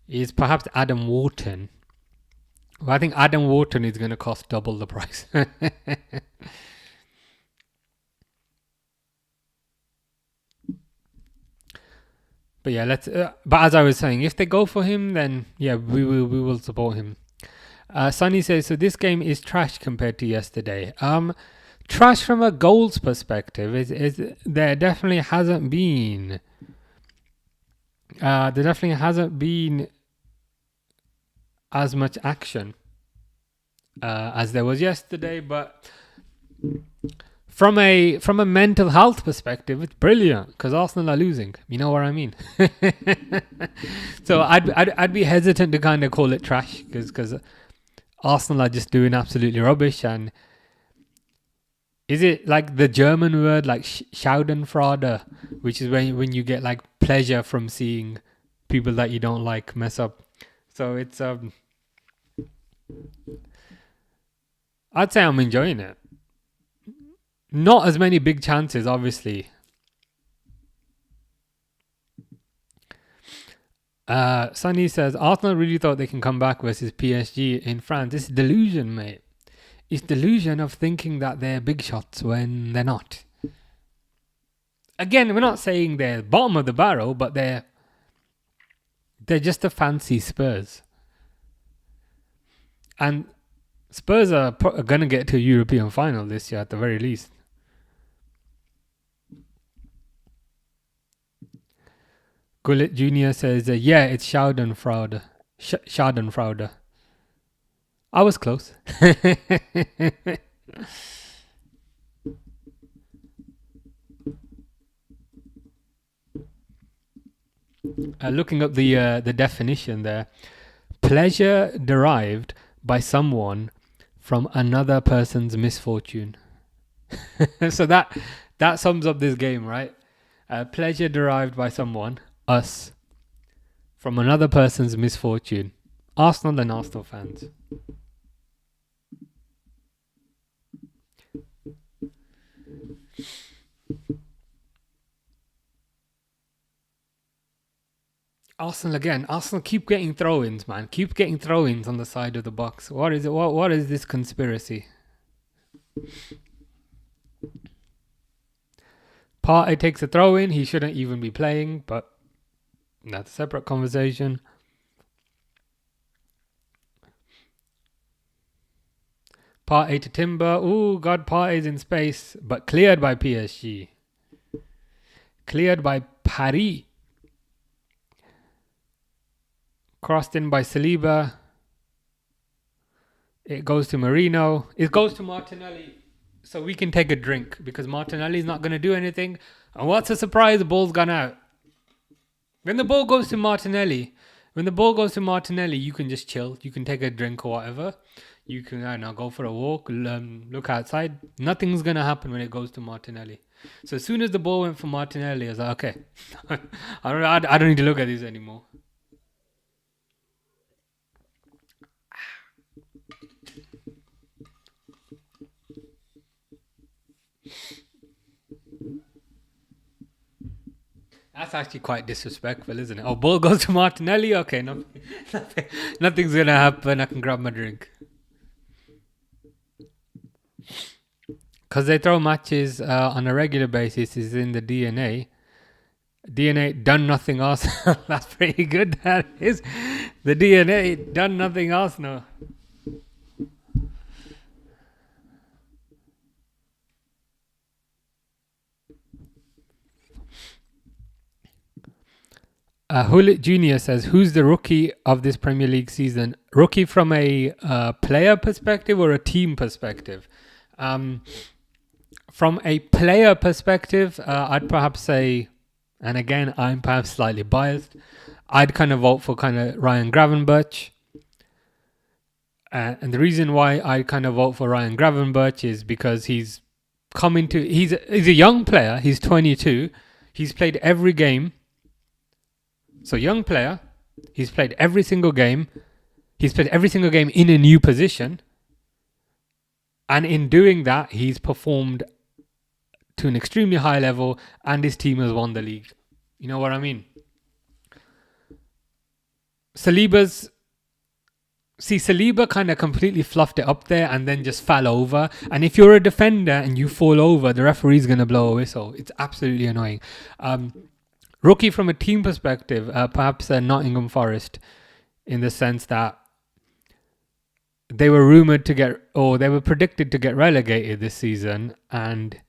is perhaps Adam Wharton. Well, I think Adam Wharton is going to cost double the price. But yeah, but as I was saying, if they go for him, then yeah, we will support him. Sunny says, so this game is trash compared to yesterday. Trash from a goals perspective is there definitely hasn't been. There definitely hasn't been as much action as there was yesterday, but from a mental health perspective, it's brilliant because Arsenal are losing. You know what I mean? So I'd be hesitant to kind of call it trash because Arsenal are just doing absolutely rubbish. And is it like the German word like Schadenfreude, which is when you get like pleasure from seeing people that you don't like mess up? So it's I'd say I'm enjoying it. Not as many big chances, obviously. Sunny says, Arsenal really thought they can come back versus PSG in France. It's delusion, mate. It's delusion of thinking that they're big shots when they're not. Again, we're not saying they're bottom of the barrel, but they're just a fancy Spurs. And Spurs are going to get to a European final this year at the very least. Gullit Jr. says, yeah, it's Schadenfreude. Schadenfreude. I was close. Looking up the definition there. Pleasure derived by someone from another person's misfortune. So that sums up this game, right? Pleasure derived by someone, us, from another person's misfortune. Arsenal and Arsenal fans. Arsenal again. Arsenal keep getting throw-ins, man. Keep getting throw-ins on the side of the box. What is it? What is this conspiracy? Partey takes a throw-in. He shouldn't even be playing, but that's a separate conversation. Partey to Timber. Ooh, God, Partey's in space, but cleared by PSG. Cleared by Paris. Crossed in by Saliba. It goes to Marino. It goes to Martinelli. So we can take a drink because Martinelli's not going to do anything. And what's a surprise? The ball's gone out. When the ball goes to Martinelli, you can just chill. You can take a drink or whatever. You can, I don't know, go for a walk, look outside. Nothing's going to happen when it goes to Martinelli. So as soon as the ball went for Martinelli, I was like, okay, I don't need to look at this anymore. That's actually quite disrespectful, isn't it? Oh, ball goes to Martinelli? Okay, nothing's going to happen. I can grab my drink. Because they throw matches on a regular basis is in the DNA. DNA done nothing else. That's pretty good. That is. The DNA done nothing else. No. Hulit Jr. says, who's the rookie of this Premier League season? Rookie from a player perspective or a team perspective? From a player perspective, I'd perhaps say, and again, I'm perhaps slightly biased, I'd kind of vote for kind of Ryan Gravenberch. And the reason why I kind of vote for Ryan Gravenberch is because he's a young player, he's 22, he's played every game. So young player, he's played every single game. He's played every single game in a new position. And in doing that, he's performed to an extremely high level and his team has won the league. You know what I mean? Saliba kind of completely fluffed it up there and then just fell over. And if you're a defender and you fall over, the referee's going to blow a whistle. It's absolutely annoying. Rookie from a team perspective, perhaps Nottingham Forest, in the sense that they were they were predicted to get relegated this season, and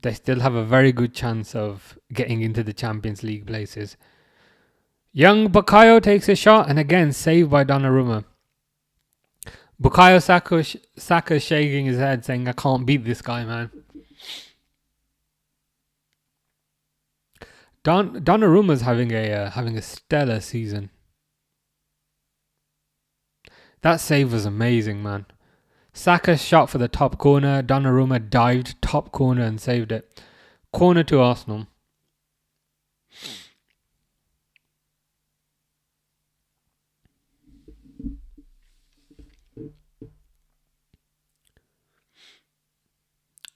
they still have a very good chance of getting into the Champions League places. Young Bukayo takes a shot, and again, saved by Donnarumma. Bukayo Saka shaking his head, saying, I can't beat this guy, man. Donnarumma's having a stellar season. That save was amazing, man. Saka shot for the top corner. Donnarumma dived top corner and saved it. Corner to Arsenal.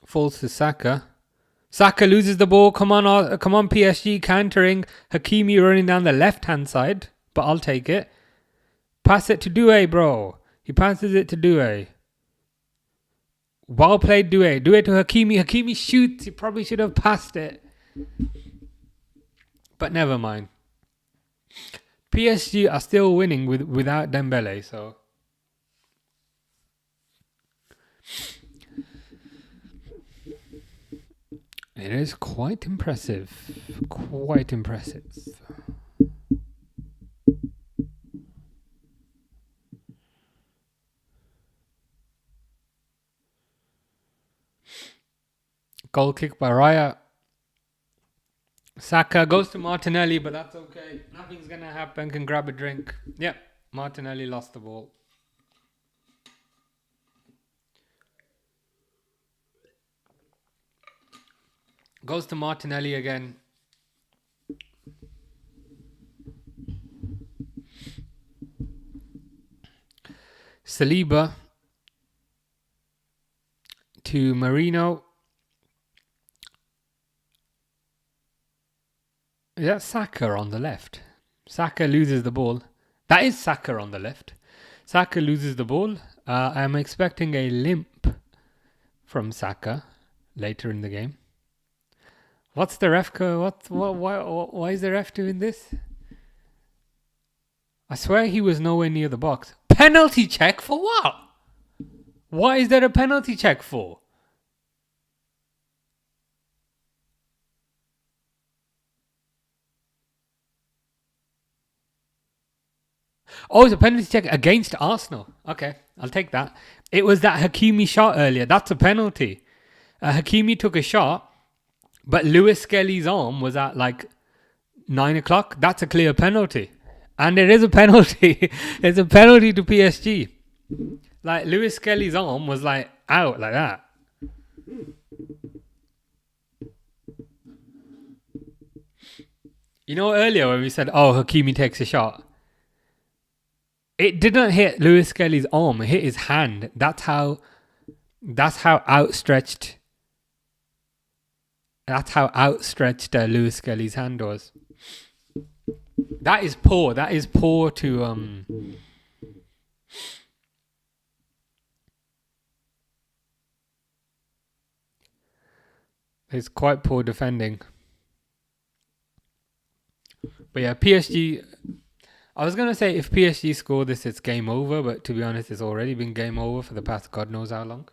Falls to Saka. Saka loses the ball. Come on, PSG countering. Hakimi running down the left-hand side, but I'll take it. Pass it to Doué, bro. He passes it to Doué. Well played, Doué. Doué to Hakimi. Hakimi shoots. He probably should have passed it. But never mind. PSG are still winning without Dembele, so... It is quite impressive. Quite impressive. Goal kick by Raya. Saka goes to Martinelli, but that's okay. Nothing's going to happen. Can grab a drink. Yep, Martinelli lost the ball. Goes to Martinelli again. Saliba to Marino. Is that Saka on the left? Saka loses the ball. That is Saka on the left. Saka loses the ball. I'm expecting a limp from Saka later in the game. What's the ref? Why is the ref doing this? I swear he was nowhere near the box. Penalty check for what? What is there a penalty check for? Oh, it's a penalty check against Arsenal. Okay, I'll take that. It was that Hakimi shot earlier. That's a penalty. Hakimi took a shot, but Lewis Skelly's arm was at like 9 o'clock. That's a clear penalty. And there is a penalty. There's a penalty to PSG. Like Lewis Skelly's arm was like out like that. You know earlier when we said, oh, Hakimi takes a shot. It didn't hit Lewis Skelly's arm. It hit his hand. That's how outstretched. That's how outstretched Lewis Skelly's hand was. That is poor. That is poor to It's quite poor defending. But yeah, PSG. I was going to say if PSG score this, it's game over. But to be honest, it's already been game over for the past God knows how long.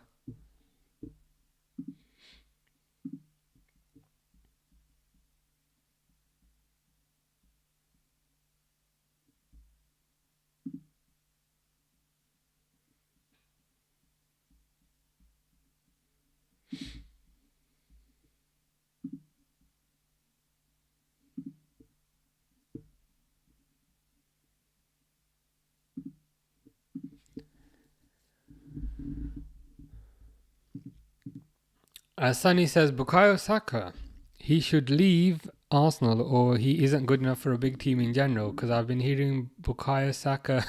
Sunny says, Bukayo Saka, he should leave Arsenal or he isn't good enough for a big team in general, because I've been hearing Bukayo Saka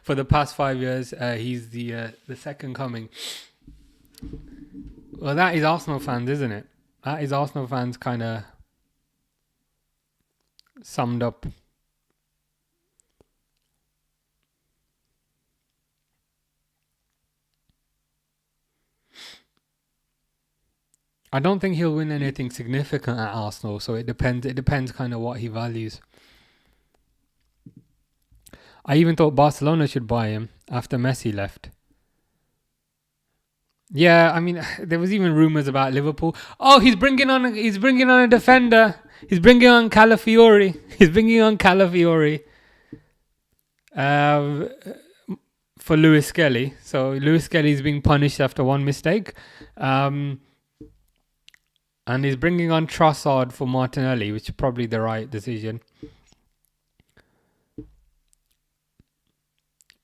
for the past 5 years. He's the second coming. Well, that is Arsenal fans, isn't it? That is Arsenal fans kind of summed up. I don't think he'll win anything significant at Arsenal, so it depends. It depends kind of what he values. I even thought Barcelona should buy him after Messi left. Yeah, I mean, there was even rumors about Liverpool. Oh, he's bringing on a defender. He's bringing on Calafiori. For Lewis Skelly. So Lewis Skelly is being punished after one mistake. And he's bringing on Trossard for Martinelli, which is probably the right decision.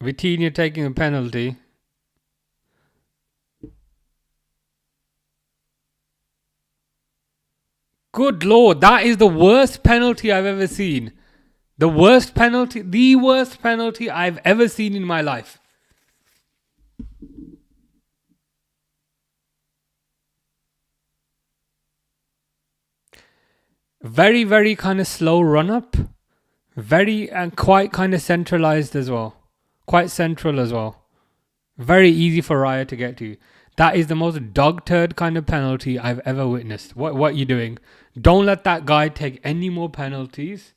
Vitinha taking a penalty. Good Lord, that is the worst penalty I've ever seen. The worst penalty I've ever seen in my life. Very, very kind of slow run up. And quite kind of centralized as well. Quite central as well. Very easy for Raya to get to. That is the most dog turd kind of penalty I've ever witnessed. What are you doing? Don't let that guy take any more penalties.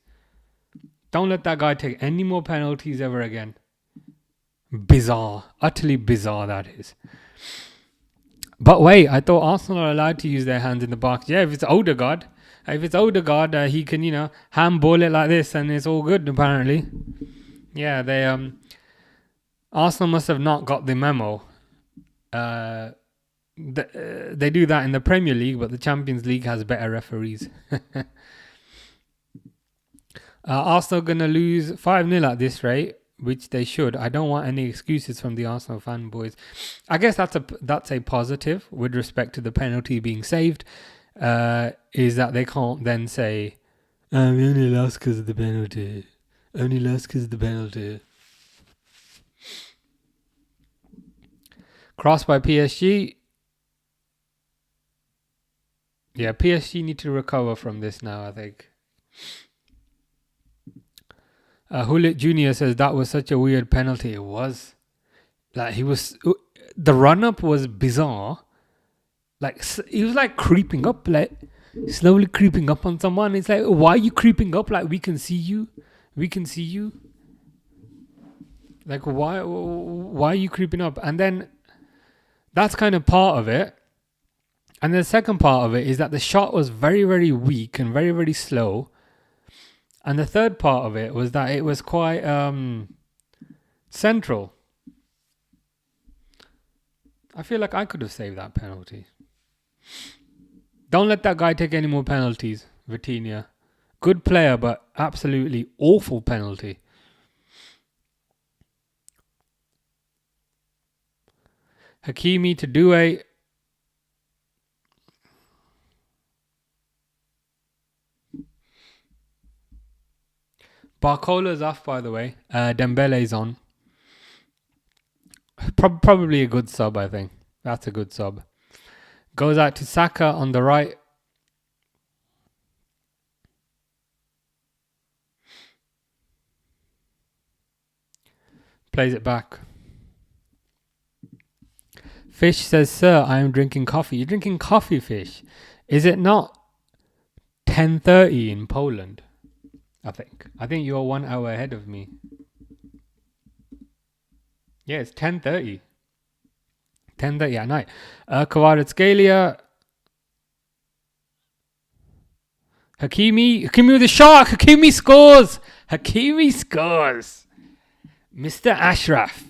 Don't let that guy take any more penalties ever again. Bizarre. Utterly bizarre that is. But wait, I thought Arsenal are allowed to use their hands in the box. Yeah, if it's Odegaard, he can, handball it like this and it's all good apparently. Yeah, Arsenal must have not got the memo. They do that in the Premier League, but the Champions League has better referees. Arsenal going to lose 5-0 at this rate, which they should. I don't want any excuses from the Arsenal fanboys. I guess that's a positive with respect to the penalty being saved, is that they can't then say, we only lost because of the penalty. Cross by PSG. Yeah, PSG need to recover from this now, I think. Hulit Jr. says that was such a weird penalty. It was. Like, the run-up was bizarre. Like, he was like creeping up, like slowly creeping up on someone. It's like, why are you creeping up? Like, we can see you. We can see you. Like, why are you creeping up? And then that's kind of part of it. And the second part of it is that the shot was very, very weak and very, very slow. And the third part of it was that it was quite central. I feel like I could have saved that penalty. Don't let that guy take any more penalties, Vitinha. Good player, but absolutely awful penalty. Hakimi to Doué. Barcola's off, by the way. Dembele's on. Probably a good sub, I think. That's a good sub. Goes out to Saka on the right. Plays it back. Fish says, sir, I am drinking coffee. You're drinking coffee, Fish. Is it not 10:30 in Poland? I think you're 1 hour ahead of me. Yeah, it's 10:30. 10:30 at night. Kvaratskhelia. Hakimi with a shot. Hakimi scores. Hakimi scores. Mr. Ashraf.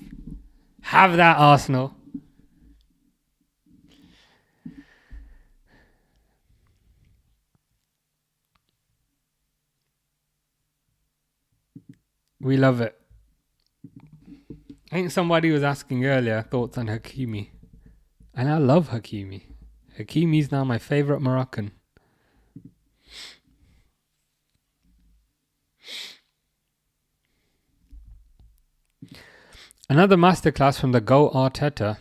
Have that, Arsenal. We love it. I think somebody was asking earlier thoughts on Hakimi. And I love Hakimi. Hakimi's now my favorite Moroccan. Another masterclass from the GOAT Arteta.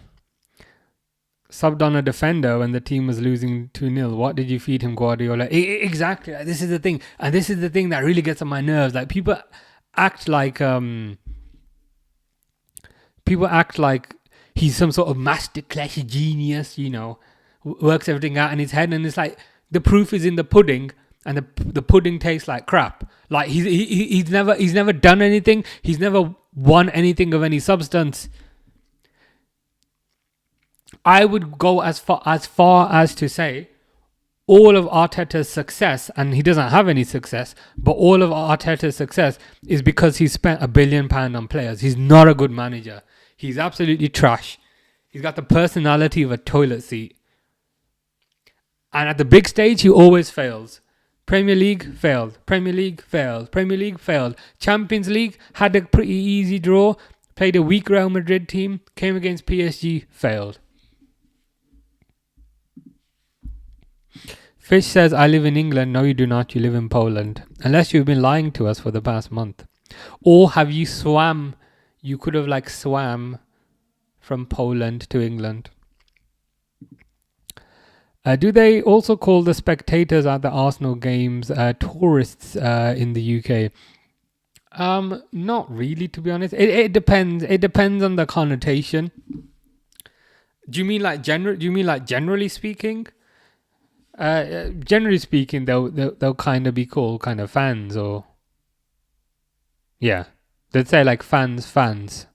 Subbed on a defender when the team was losing 2-0. What did you feed him, Guardiola? Exactly. This is the thing. And this is the thing that really gets on my nerves. Like, people act like he's some sort of masterclass genius, you know, works everything out in his head, and it's like the proof is in the pudding, and the pudding tastes like crap. Like, he's never done anything. He's never won anything of any substance. I would go as far as to say all of Arteta's success, and he doesn't have any success, but all of Arteta's success is because he spent £1 billion on players. He's not a good manager. He's absolutely trash. He's got the personality of a toilet seat. And at the big stage, he always fails. Premier League, failed. Premier League, failed. Premier League, failed. Champions League, had a pretty easy draw. Played a weak Real Madrid team. Came against PSG, failed. Fish says, I live in England. No, you do not. You live in Poland. Unless you've been lying to us for the past month. Or have you swam? You could have swam from Poland to England. Do they also call the spectators at the Arsenal games tourists in the UK? Not really, to be honest. It depends. It depends on the connotation. Do you mean generally speaking? Generally speaking, they'll kind of be called kind of fans, or yeah, they'd say like fans, FANS.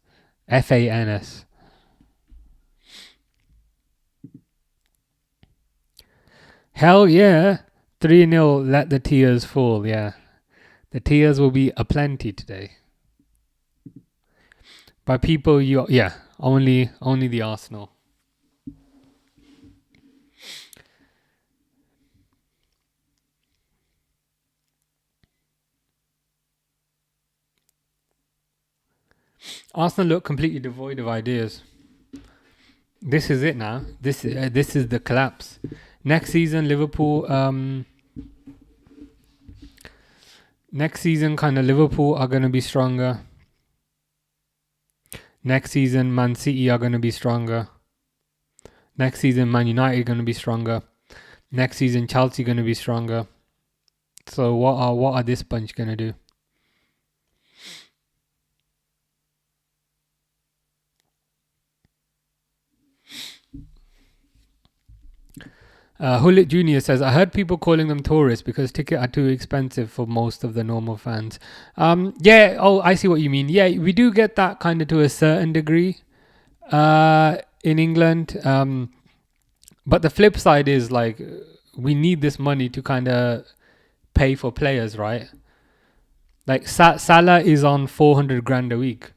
Hell yeah, 3-0. Let the tears fall. Yeah, the tears will be aplenty today. By people, only the Arsenal. Arsenal look completely devoid of ideas. This is it now. This is the collapse. Next season, Liverpool. Next season, kind of Liverpool are going to be stronger. Next season, Man City are going to be stronger. Next season, Man United going to be stronger. Next season, Chelsea going to be stronger. So what are this bunch going to do? Hullet Jr. says, I heard people calling them tourists because tickets are too expensive for most of the normal fans. Yeah, I see what you mean. Yeah, we do get that kind of to a certain degree in England. But the flip side is like, we need this money to kind of pay for players, right? Like Salah is on 400 grand a week.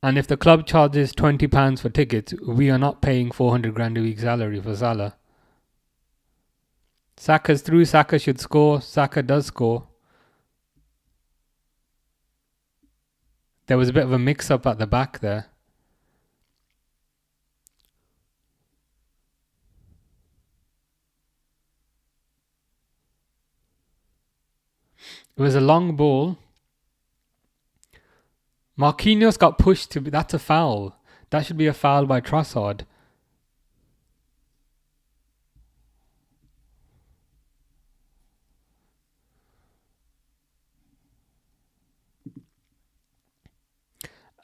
And if the club charges £20 for tickets, we are not paying 400 grand a week salary for Salah. Saka's through. Saka should score. Saka does score. There was a bit of a mix-up at the back there. It was a long ball. Marquinhos got pushed to... That's a foul. That should be a foul by Trossard.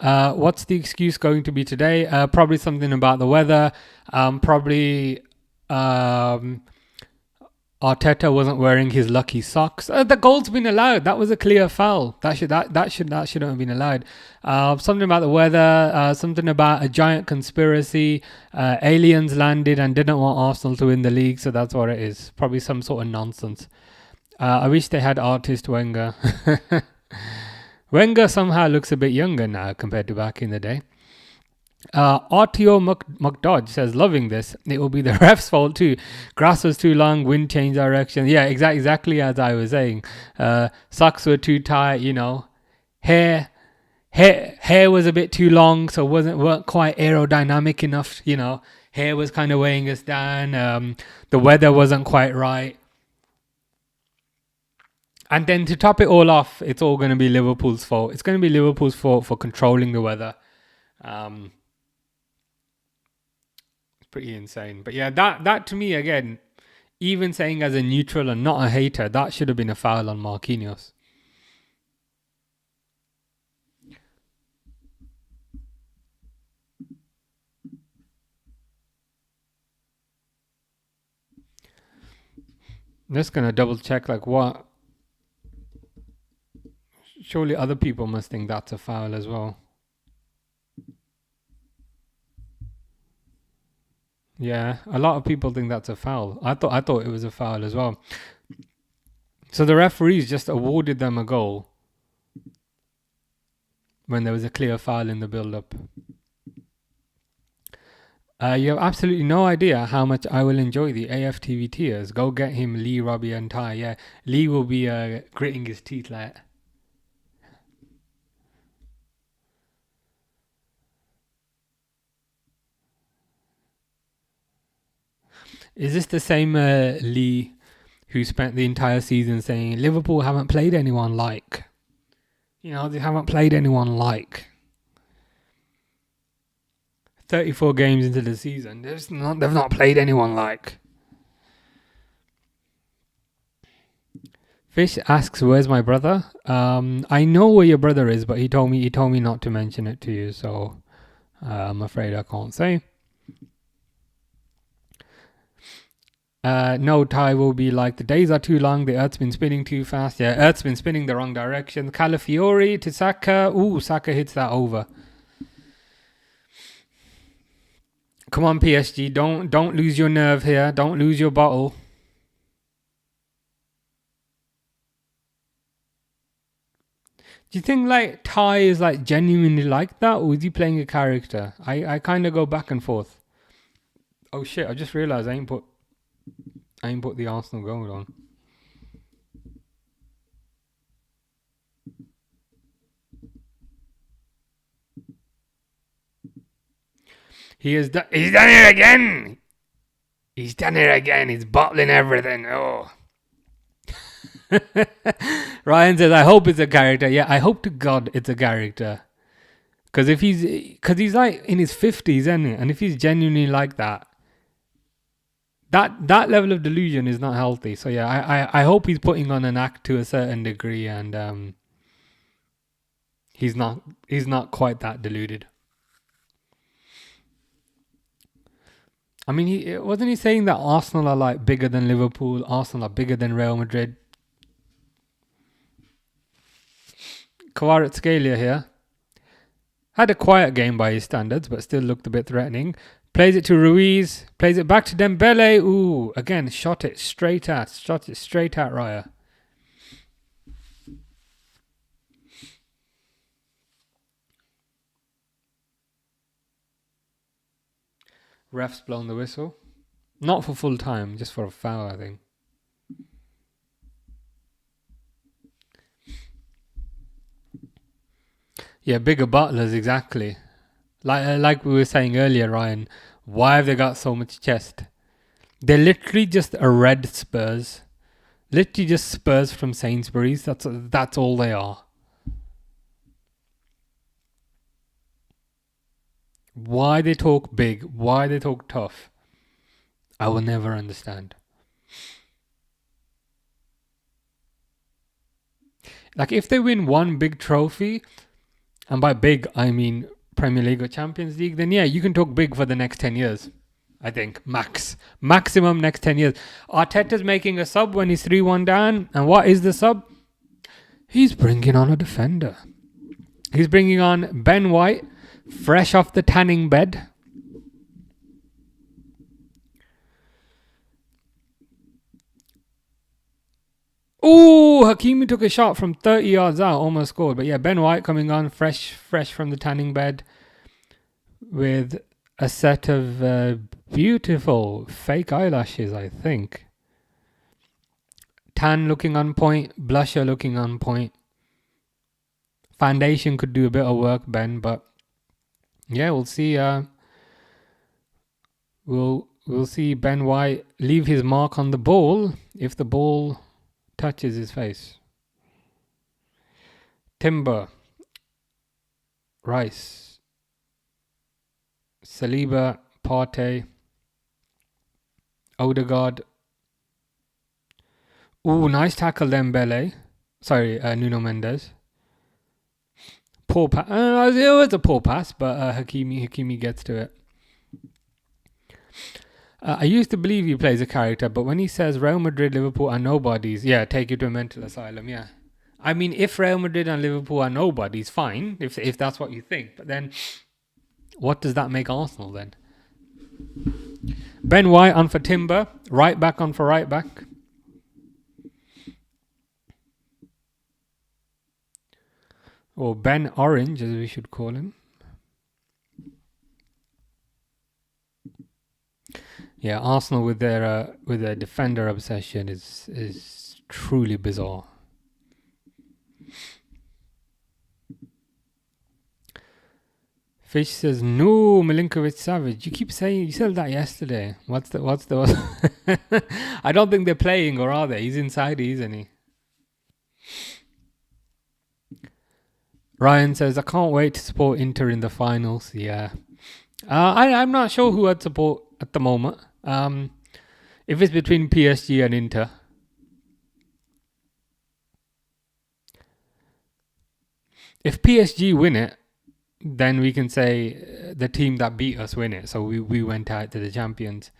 What's the excuse going to be today? Probably something about the weather. Probably Arteta wasn't wearing his lucky socks. The goal's been allowed. That was a clear foul. That shouldn't have been allowed. Something about the weather. Something about a giant conspiracy. Aliens landed and didn't want Arsenal to win the league, so that's what it is. Probably some sort of nonsense. I wish they had artist Wenger. Wenger somehow looks a bit younger now compared to back in the day. RTO McDodge says, loving this. It will be the ref's fault too. Grass was too long, wind changed direction. Yeah, exactly as I was saying. Socks were too tight, you know. Hair was a bit too long, so weren't quite aerodynamic enough, you know. Hair was kind of weighing us down. The weather wasn't quite right. And then to top it all off, it's all going to be Liverpool's fault. It's going to be Liverpool's fault for controlling the weather. It's pretty insane. But yeah, that to me, again, even saying as a neutral and not a hater, that should have been a foul on Marquinhos. I'm just going to double check, like, what... Surely other people must think that's a foul as well. Yeah, a lot of people think that's a foul. I thought it was a foul as well. So the referees just awarded them a goal when there was a clear foul in the build-up. You have absolutely no idea how much I will enjoy the AFTV tiers. Go get him, Lee, Robbie and Ty. Yeah, Lee will be gritting his teeth like... Is this the same Lee who spent the entire season saying Liverpool haven't played anyone like? You know, they haven't played anyone like. 34 games into the season, they've not played anyone like. Fish asks, "Where's my brother?" I know where your brother is, but he told me not to mention it to you, so I'm afraid I can't say. No, Ty will be like, the days are too long, the Earth's been spinning too fast. Yeah, Earth's been spinning the wrong direction. Calafiori to Saka. Ooh, Saka hits that over. Come on, PSG, don't lose your nerve here. Don't lose your bottle. Do you think like Ty is like genuinely like that, or is he playing a character? I kind of go back and forth. Oh shit! I just realised I ain't put the Arsenal goal on. He's done it again. He's done it again. He's bottling everything. Oh. Ryan says, I hope it's a character. Yeah, I hope to God it's a character. Because he's like in his 50s, isn't it? And if he's genuinely like that, that level of delusion is not healthy. So yeah, I hope he's putting on an act to a certain degree, and he's not quite that deluded. I mean, wasn't he saying that Arsenal are like bigger than Liverpool, Arsenal are bigger than Real Madrid? Kvaratskhelia here had a quiet game by his standards, but still looked a bit threatening. Plays it to Ruiz, plays it back to Dembele. Ooh, again, shot it straight at Raya. Ref's blown the whistle. Not for full time, just for a foul, I think. Yeah, bigger butlers, exactly. Like we were saying earlier, Ryan, why have they got so much chest? They're literally just a red Spurs. Literally just Spurs from Sainsbury's. That's all they are. Why they talk big, why they talk tough, I will never understand. Like, if they win one big trophy, and by big I mean Premier League or Champions League, then yeah, you can talk big for the next 10 years. I think maximum next 10 years. Arteta's making a sub when he's 3-1 down, and what is the sub? He's bringing on a defender. He's bringing on Ben White, fresh off the tanning bed. Ooh, Hakimi took a shot from 30 yards out, almost scored. But yeah, Ben White coming on fresh from the tanning bed with a set of beautiful fake eyelashes, I think. Tan looking on point, blusher looking on point. Foundation could do a bit of work, Ben, but yeah, we'll see. We'll see Ben White leave his mark on the ball if the ball touches his face. Timber, Rice, Saliba, Partey, Odegaard. Ooh, nice tackle, Dembele. Sorry, Nuno Mendes. Poor pass. It was a poor pass, but Hakimi gets to it. I used to believe he plays a character, but when he says Real Madrid, Liverpool are nobodies, yeah, take you to a mental asylum, yeah. I mean, if Real Madrid and Liverpool are nobodies, fine, if that's what you think. But then, what does that make Arsenal then? Ben White on for Timber, right back on for right back. Or Ben Orange, as we should call him. Yeah, Arsenal with their defender obsession is truly bizarre. Fish says no, Milinkovic Savage. You keep saying, you said that yesterday. What's the I don't think they're playing, or are they? He's inside, isn't he? Ryan says, I can't wait to support Inter in the finals. Yeah. I'm not sure who I'd support at the moment. If it's between PSG and Inter. If PSG win it, then we can say the team that beat us win it. So we went out to the champions.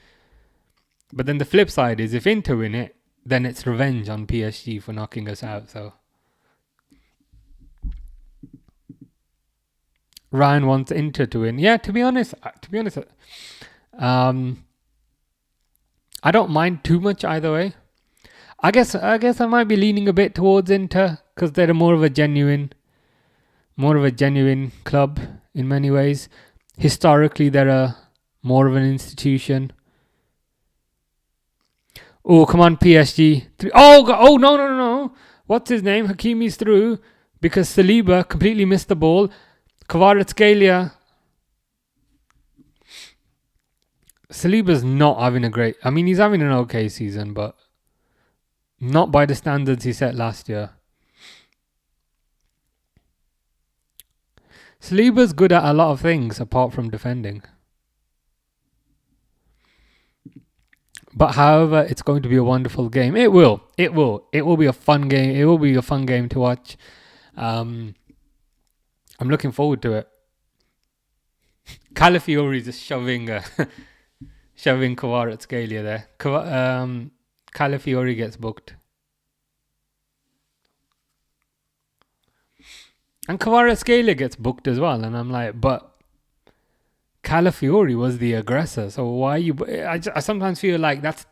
But then the flip side is if Inter win it, then it's revenge on PSG for knocking us out. So Ryan wants Inter to win. Yeah, to be honest, I don't mind too much either way. I guess I might be leaning a bit towards Inter because they're more of a genuine club in many ways. Historically, they're more of an institution. Oh, come on, PSG. Oh, no. What's his name? Hakimi's through because Saliba completely missed the ball. Kvaratskhelia. Saliba's not having a great... I mean, he's having an okay season, but not by the standards he set last year. Saliba's good at a lot of things apart from defending. But however, it's going to be a wonderful game. It will be a fun game. It will be a fun game to watch. I'm looking forward to it. Calafiori just shoving Kvaratskhelia there. Calafiori gets booked. And Kvaratskhelia gets booked as well. And I'm like, but Calafiori was the aggressor. So why you... I sometimes feel like that's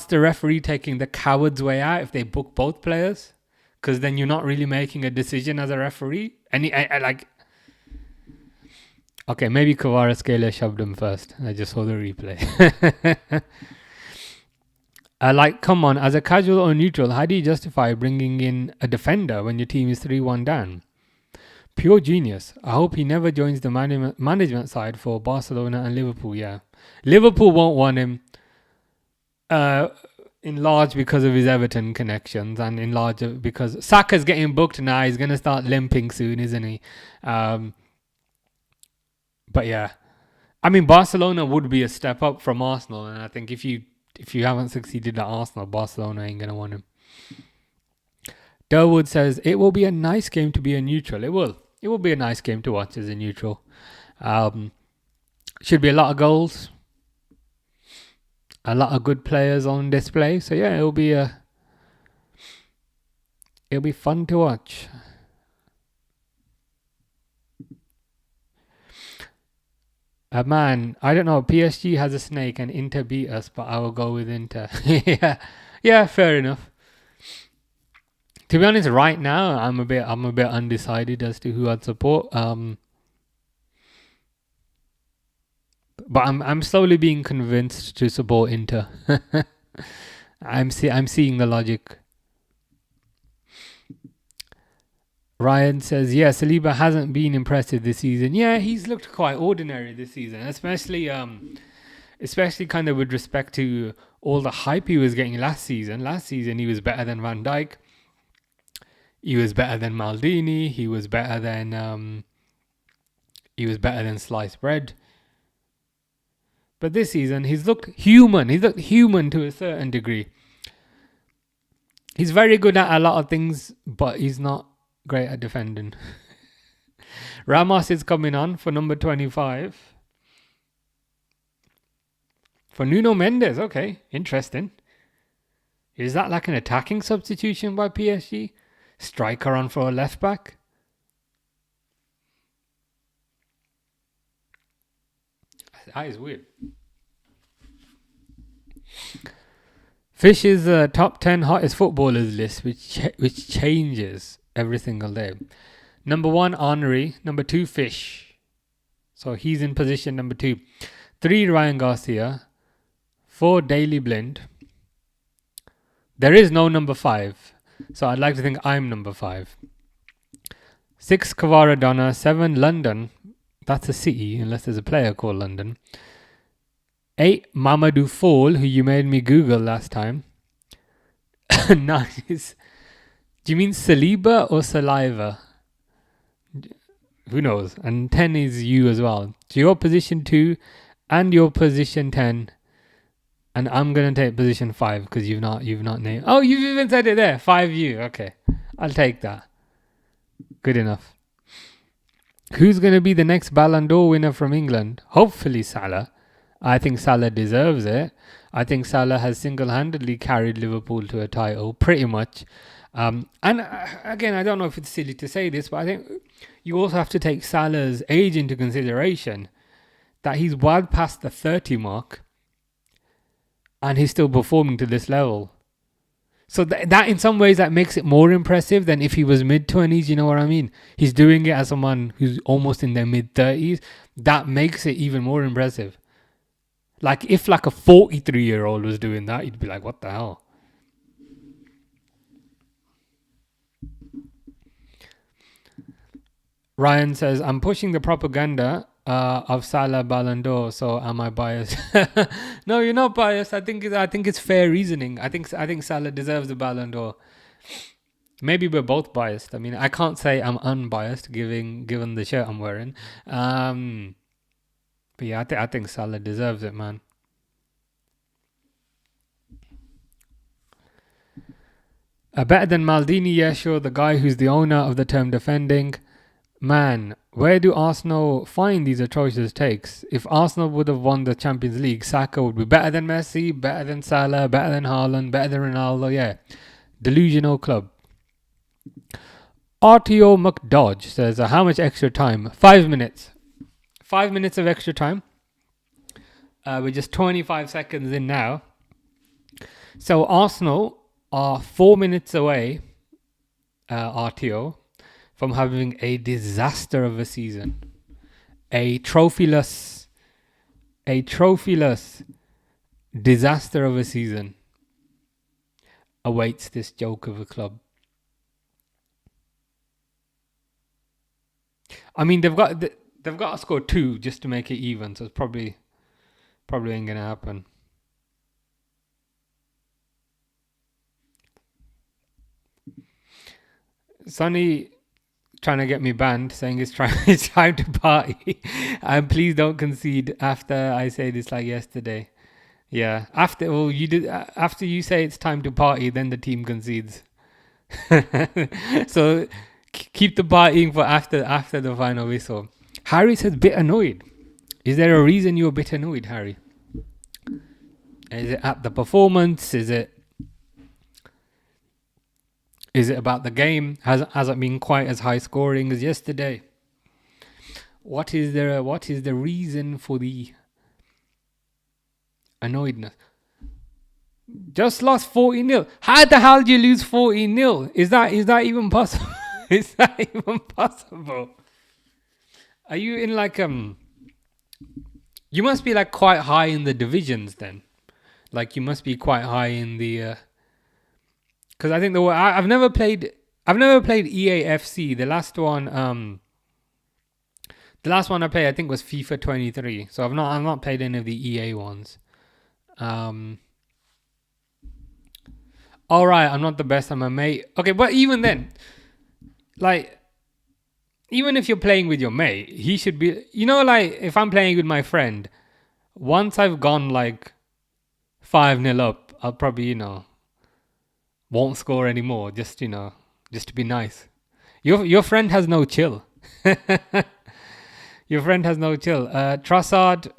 the referee taking the coward's way out if they book both players. Because then you're not really making a decision as a referee. And I like... Okay, maybe Kvaratskhelia shoved him first. I just saw the replay. Like, come on, as a casual or neutral, how do you justify bringing in a defender when your team is 3-1 down? Pure genius. I hope he never joins the management side for Barcelona and Liverpool, yeah. Liverpool won't want him in large because of his Everton connections, and in large because Saka's getting booked now. He's going to start limping soon, isn't he? But yeah, I mean, Barcelona would be a step up from Arsenal, and I think if you haven't succeeded at Arsenal, Barcelona ain't gonna want him. Durwood says it will be a nice game to be a neutral. It will be a nice game to watch as a neutral. Should be a lot of goals, a lot of good players on display. So yeah, it'll be fun to watch. Man, I don't know. PSG has a snake and Inter beat us, but I will go with Inter. yeah, fair enough. To be honest, right now I'm a bit undecided as to who I'd support. But I'm slowly being convinced to support Inter. I'm seeing the logic. Ryan says, yeah, Saliba hasn't been impressive this season. Yeah, he's looked quite ordinary this season, especially kind of with respect to all the hype he was getting last season. Last season, he was better than Van Dijk. He was better than Maldini. He was better than sliced bread. But this season, he's looked human. He's looked human to a certain degree. He's very good at a lot of things, but he's not great at defending. Ramos is coming on for number 25. For Nuno Mendes, okay, interesting. Is that like an attacking substitution by PSG? Striker on for a left back? That is weird. Fish's top 10 hottest footballers list, which changes every single day. Number 1, Henry. Number 2, Fish. So he's in position number 2. 3, Ryan Garcia. 4, Daley Blind. There is no number 5. So I'd like to think I'm number 5. 6, Kvaradona. 7, London. That's a city, unless there's a player called London. 8, Mamadou Fall, who you made me Google last time. 9 is... Do you mean Saliba or Saliva? Who knows? And 10 is you as well. So your position 2 and your position 10. And I'm going to take position 5 because you've not named... Oh, you've even said it there. 5 you. Okay. I'll take that. Good enough. Who's going to be the next Ballon d'Or winner from England? Hopefully Salah. I think Salah deserves it. I think Salah has single-handedly carried Liverpool to a title, pretty much. And again, I don't know if it's silly to say this, but I think you also have to take Salah's age into consideration. That he's well past the 30 mark. And he's still performing to this level. So that in some ways that makes it more impressive than if he was mid-20s, you know what I mean? He's doing it as someone who's almost in their mid-30s. That makes it even more impressive. Like if like a 43-year-old was doing that, you'd be like, what the hell? Ryan says, I'm pushing the propaganda of Salah Ballon d'Or, so am I biased? No, you're not biased. I think it's fair reasoning. I think Salah deserves the Ballon d'Or. Maybe we're both biased. I mean, I can't say I'm unbiased given the shirt I'm wearing. But yeah, I think Salah deserves it, man. Better than Maldini, yeah, sure. The guy who's the owner of the term defending. Man, where do Arsenal find these atrocious takes? If Arsenal would have won the Champions League, Saka would be better than Messi, better than Salah, better than Haaland, better than Ronaldo. Yeah, delusional club. RTO McDodge says, how much extra time? 5 minutes. 5 minutes of extra time. We're just 25 seconds in now. So Arsenal are 4 minutes away, RTO, from having a disaster of a season. A trophyless disaster of a season awaits this joke of a club. I mean, they've got to score 2 just to make it even, so it's probably ain't gonna happen. Sonny trying to get me banned, saying it's time to party. And please don't concede after I say this like yesterday. Yeah, after you say it's time to party, then the team concedes. So keep the partying for after the final whistle. Harry says bit annoyed. Is there a reason you're a bit annoyed, Harry? Is it at the performance? Is it about the game? Hasn't been quite as high scoring as yesterday? What is the reason for the annoyedness? Just lost 40-0. How the hell do you lose 40-0? Is that even possible? Is that even possible? Are you in like you must be like quite high in the divisions then. Like you must be quite high in the because I think I've never played EAFC. The last one I played I think was FIFA 23. So I've not played any of the EA ones. All right, I'm not the best. I'm a mate. Okay, but even then, like, even if you're playing with your mate, he should be. You know, like if I'm playing with my friend, once I've gone like 5-0 up, I'll probably won't score anymore. Just just to be nice. Your friend has no chill. Your friend has no chill. Trossard,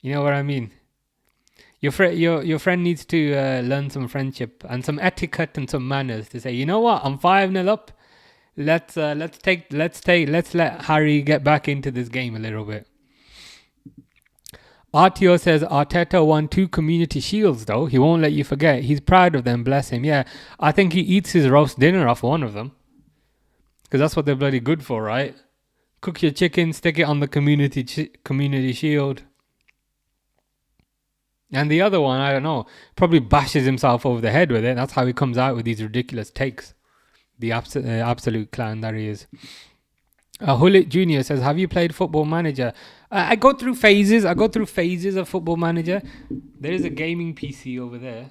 you know what I mean. Your friend needs to learn some friendship and some etiquette and some manners to say, you know what, I'm 5-0 up. Let's let Harry get back into this game a little bit. RTO says Arteta won 2 community shields though. He won't let you forget. He's proud of them, bless him. Yeah, I think he eats his roast dinner off one of them. Because that's what they're bloody good for, right? Cook your chicken, stick it on the community shield. And the other one, I don't know, probably bashes himself over the head with it. That's how he comes out with these ridiculous takes. The absolute clown that he is. Hullet Jr. says, have you played Football Manager? I go through phases. Of Football Manager. There is a gaming PC over there.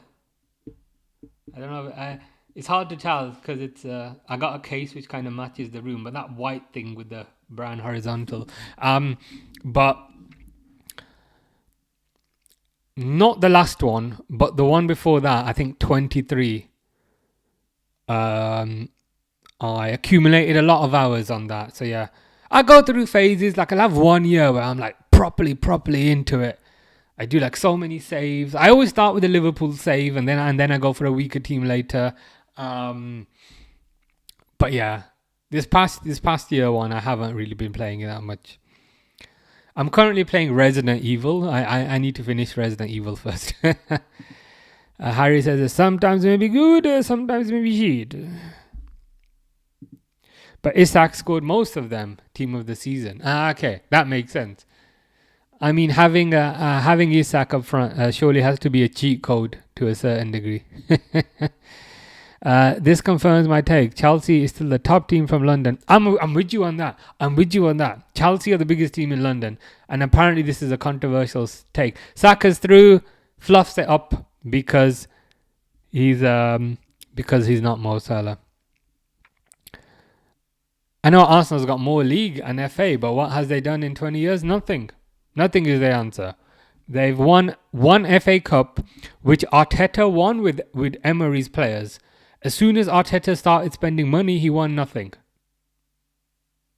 I don't know. It's hard to tell because it's. I got a case which kind of matches the room, but that white thing with the brown horizontal. But not the last one, but the one before that. I think 23. I accumulated a lot of hours on that. So yeah, I go through phases. Like I'll have 1 year where I'm like properly into it. I do like so many saves. I always start with a Liverpool save and then I go for a weaker team later. But yeah, this past year one, I haven't really been playing it that much. I'm currently playing Resident Evil. I need to finish Resident Evil first. Harry says sometimes it may be good, sometimes it may be shit. But Isak scored most of them, team of the season. Okay, that makes sense. I mean, having Isak up front surely has to be a cheat code to a certain degree. This confirms my take. Chelsea is still the top team from London. I'm with you on that. Chelsea are the biggest team in London, and apparently this is a controversial take. Saka's through, fluffs it up because he's because he's not Mo Salah. I know Arsenal's got more league and FA, but what has they done in 20 years? Nothing. Nothing is the answer. They've won one FA Cup, which Arteta won with Emery's players. As soon as Arteta started spending money, he won nothing.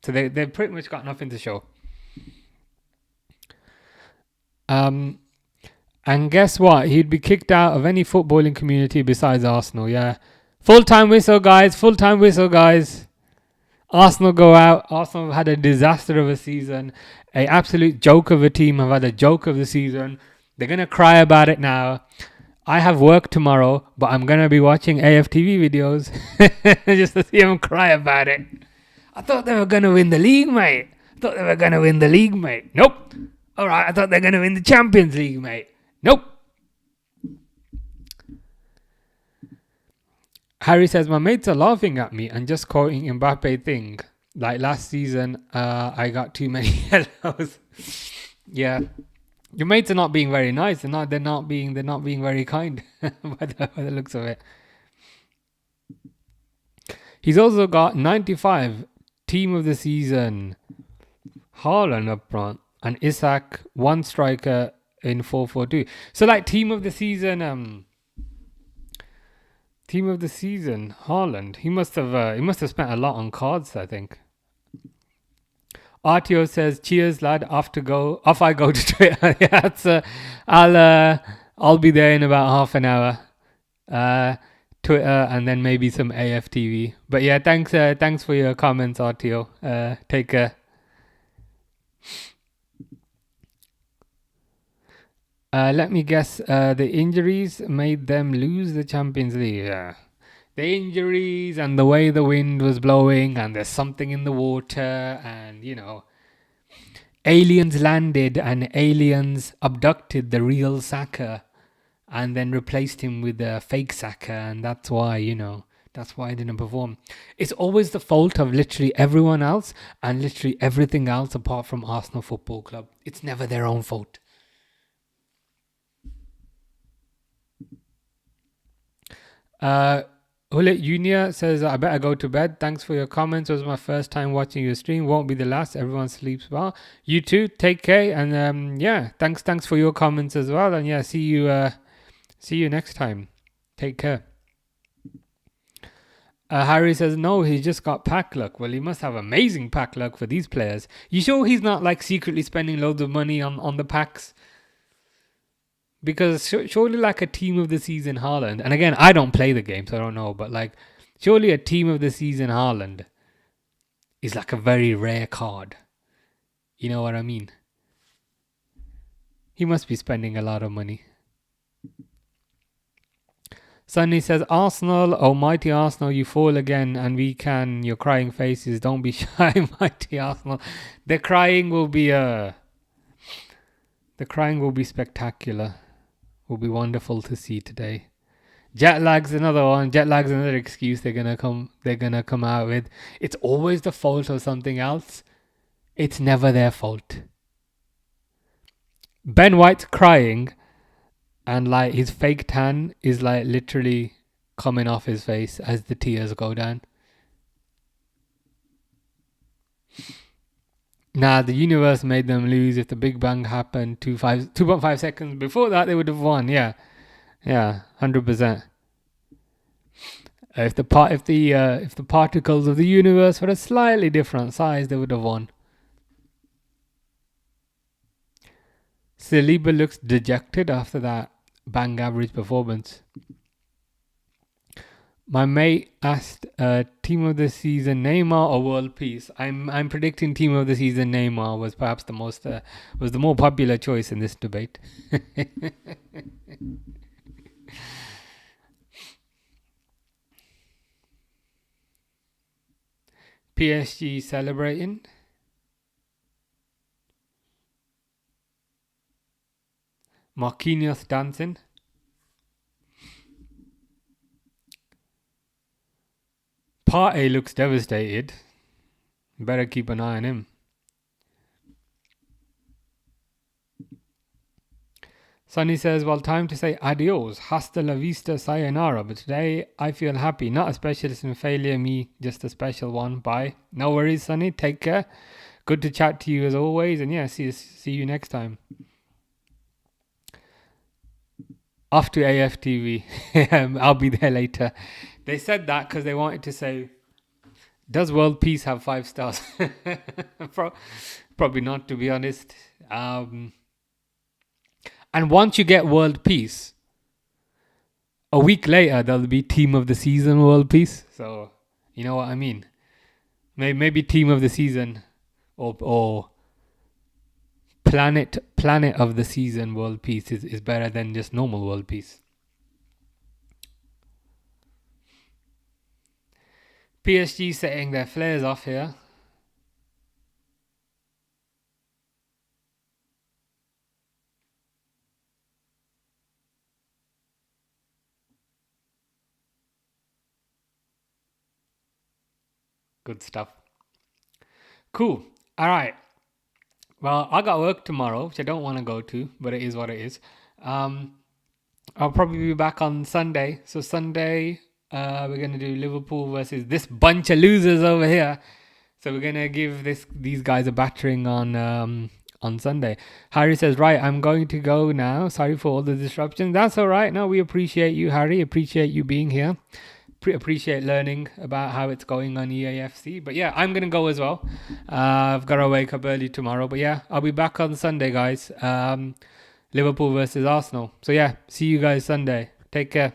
So they've pretty much got nothing to show. And guess what? He'd be kicked out of any footballing community besides Arsenal, yeah. Full-time whistle, guys. Full-time whistle, guys. Arsenal go out. Arsenal have had a disaster of a season. An absolute joke of a team have had a joke of the season. They're going to cry about it now. I have work tomorrow, but I'm going to be watching AFTV videos just to see them cry about it. I thought they were going to win the league, mate. Nope. All right, I thought they were going to win the Champions League, mate. Nope. Harry says, my mates are laughing at me and just quoting Mbappe thing. Like last season, I got too many yellows. Yeah. Your mates are not being very nice. They're not being very kind by the looks of it. He's also got 95 team of the season. Haaland up front and Isak, one striker in 4-4-2. So like team of the season, Haaland. He must have spent a lot on cards, I think. RTO says, cheers, lad. Off I go to Twitter. Yeah, I'll be there in about half an hour. Twitter and then maybe some AFTV. But yeah, thanks for your comments, RTO. Take care. Let me guess. The injuries made them lose the Champions League. Yeah. The injuries and the way the wind was blowing and there's something in the water and, aliens landed and aliens abducted the real Saka and then replaced him with a fake Saka, and that's why, that's why I didn't perform. It's always the fault of literally everyone else and literally everything else apart from Arsenal Football Club. It's never their own fault. Hulit Junior says, I better go to bed. Thanks for your comments. It was my first time watching your stream. Won't be the last. Everyone sleeps well. You too. Take care. And thanks for your comments as well. And yeah, see you next time. Take care. Harry says, no, he's just got pack luck. Well, he must have amazing pack luck for these players. You sure he's not like secretly spending loads of money on the packs? Because surely like a team of the season Haaland, and again, I don't play the game, so I don't know, but like surely a team of the season Haaland is like a very rare card. You know what I mean? He must be spending a lot of money. Sunny says, Arsenal, oh mighty Arsenal, you fall again and we can, your crying faces, don't be shy, mighty Arsenal. The crying will be spectacular. Will be wonderful to see today. Jet lag's another one. Jet lag's another excuse they're gonna come out with. It's always the fault of something else. It's never their fault. Ben White's crying and like his fake tan is like literally coming off his face as the tears go down. Nah, the universe made them lose. If the Big Bang happened 2.5 seconds before that, they would have won. Yeah, 100%. If the particles of the universe were a slightly different size, they would have won. Saliba looks dejected after that bang average performance. My mate asked, team of the season Neymar or world peace. I'm predicting team of the season Neymar was perhaps the more popular choice in this debate. PSG celebrating. Marquinhos dancing. Partey looks devastated. Better keep an eye on him. Sunny says, well, time to say adios. Hasta la vista, sayonara. But today I feel happy. Not a specialist in failure, me, just a special one. Bye. No worries, Sunny. Take care. Good to chat to you as always. And yeah, see you next time. Off to AFTV. I'll be there later. They said that because they wanted to say, does world peace have 5 stars? Probably not, to be honest. And once you get world peace, a week later there'll be team of the season world peace. So you know what I mean. Maybe team of the season or planet of the season world peace is better than just normal world peace. PSG setting their flares off here. Good stuff. Cool. All right. Well, I got work tomorrow, which I don't want to go to, but it is what it is. I'll probably be back on Sunday. So Sunday, we're going to do Liverpool versus this bunch of losers over here. So we're going to give these guys a battering on Sunday. Harry says, right, I'm going to go now. Sorry for all the disruption. That's all right. No, we appreciate you, Harry. Appreciate you being here. Appreciate learning about how it's going on EAFC. But yeah, I'm going to go as well. I've got to wake up early tomorrow. But yeah, I'll be back on Sunday, guys. Liverpool versus Arsenal. So yeah, see you guys Sunday. Take care.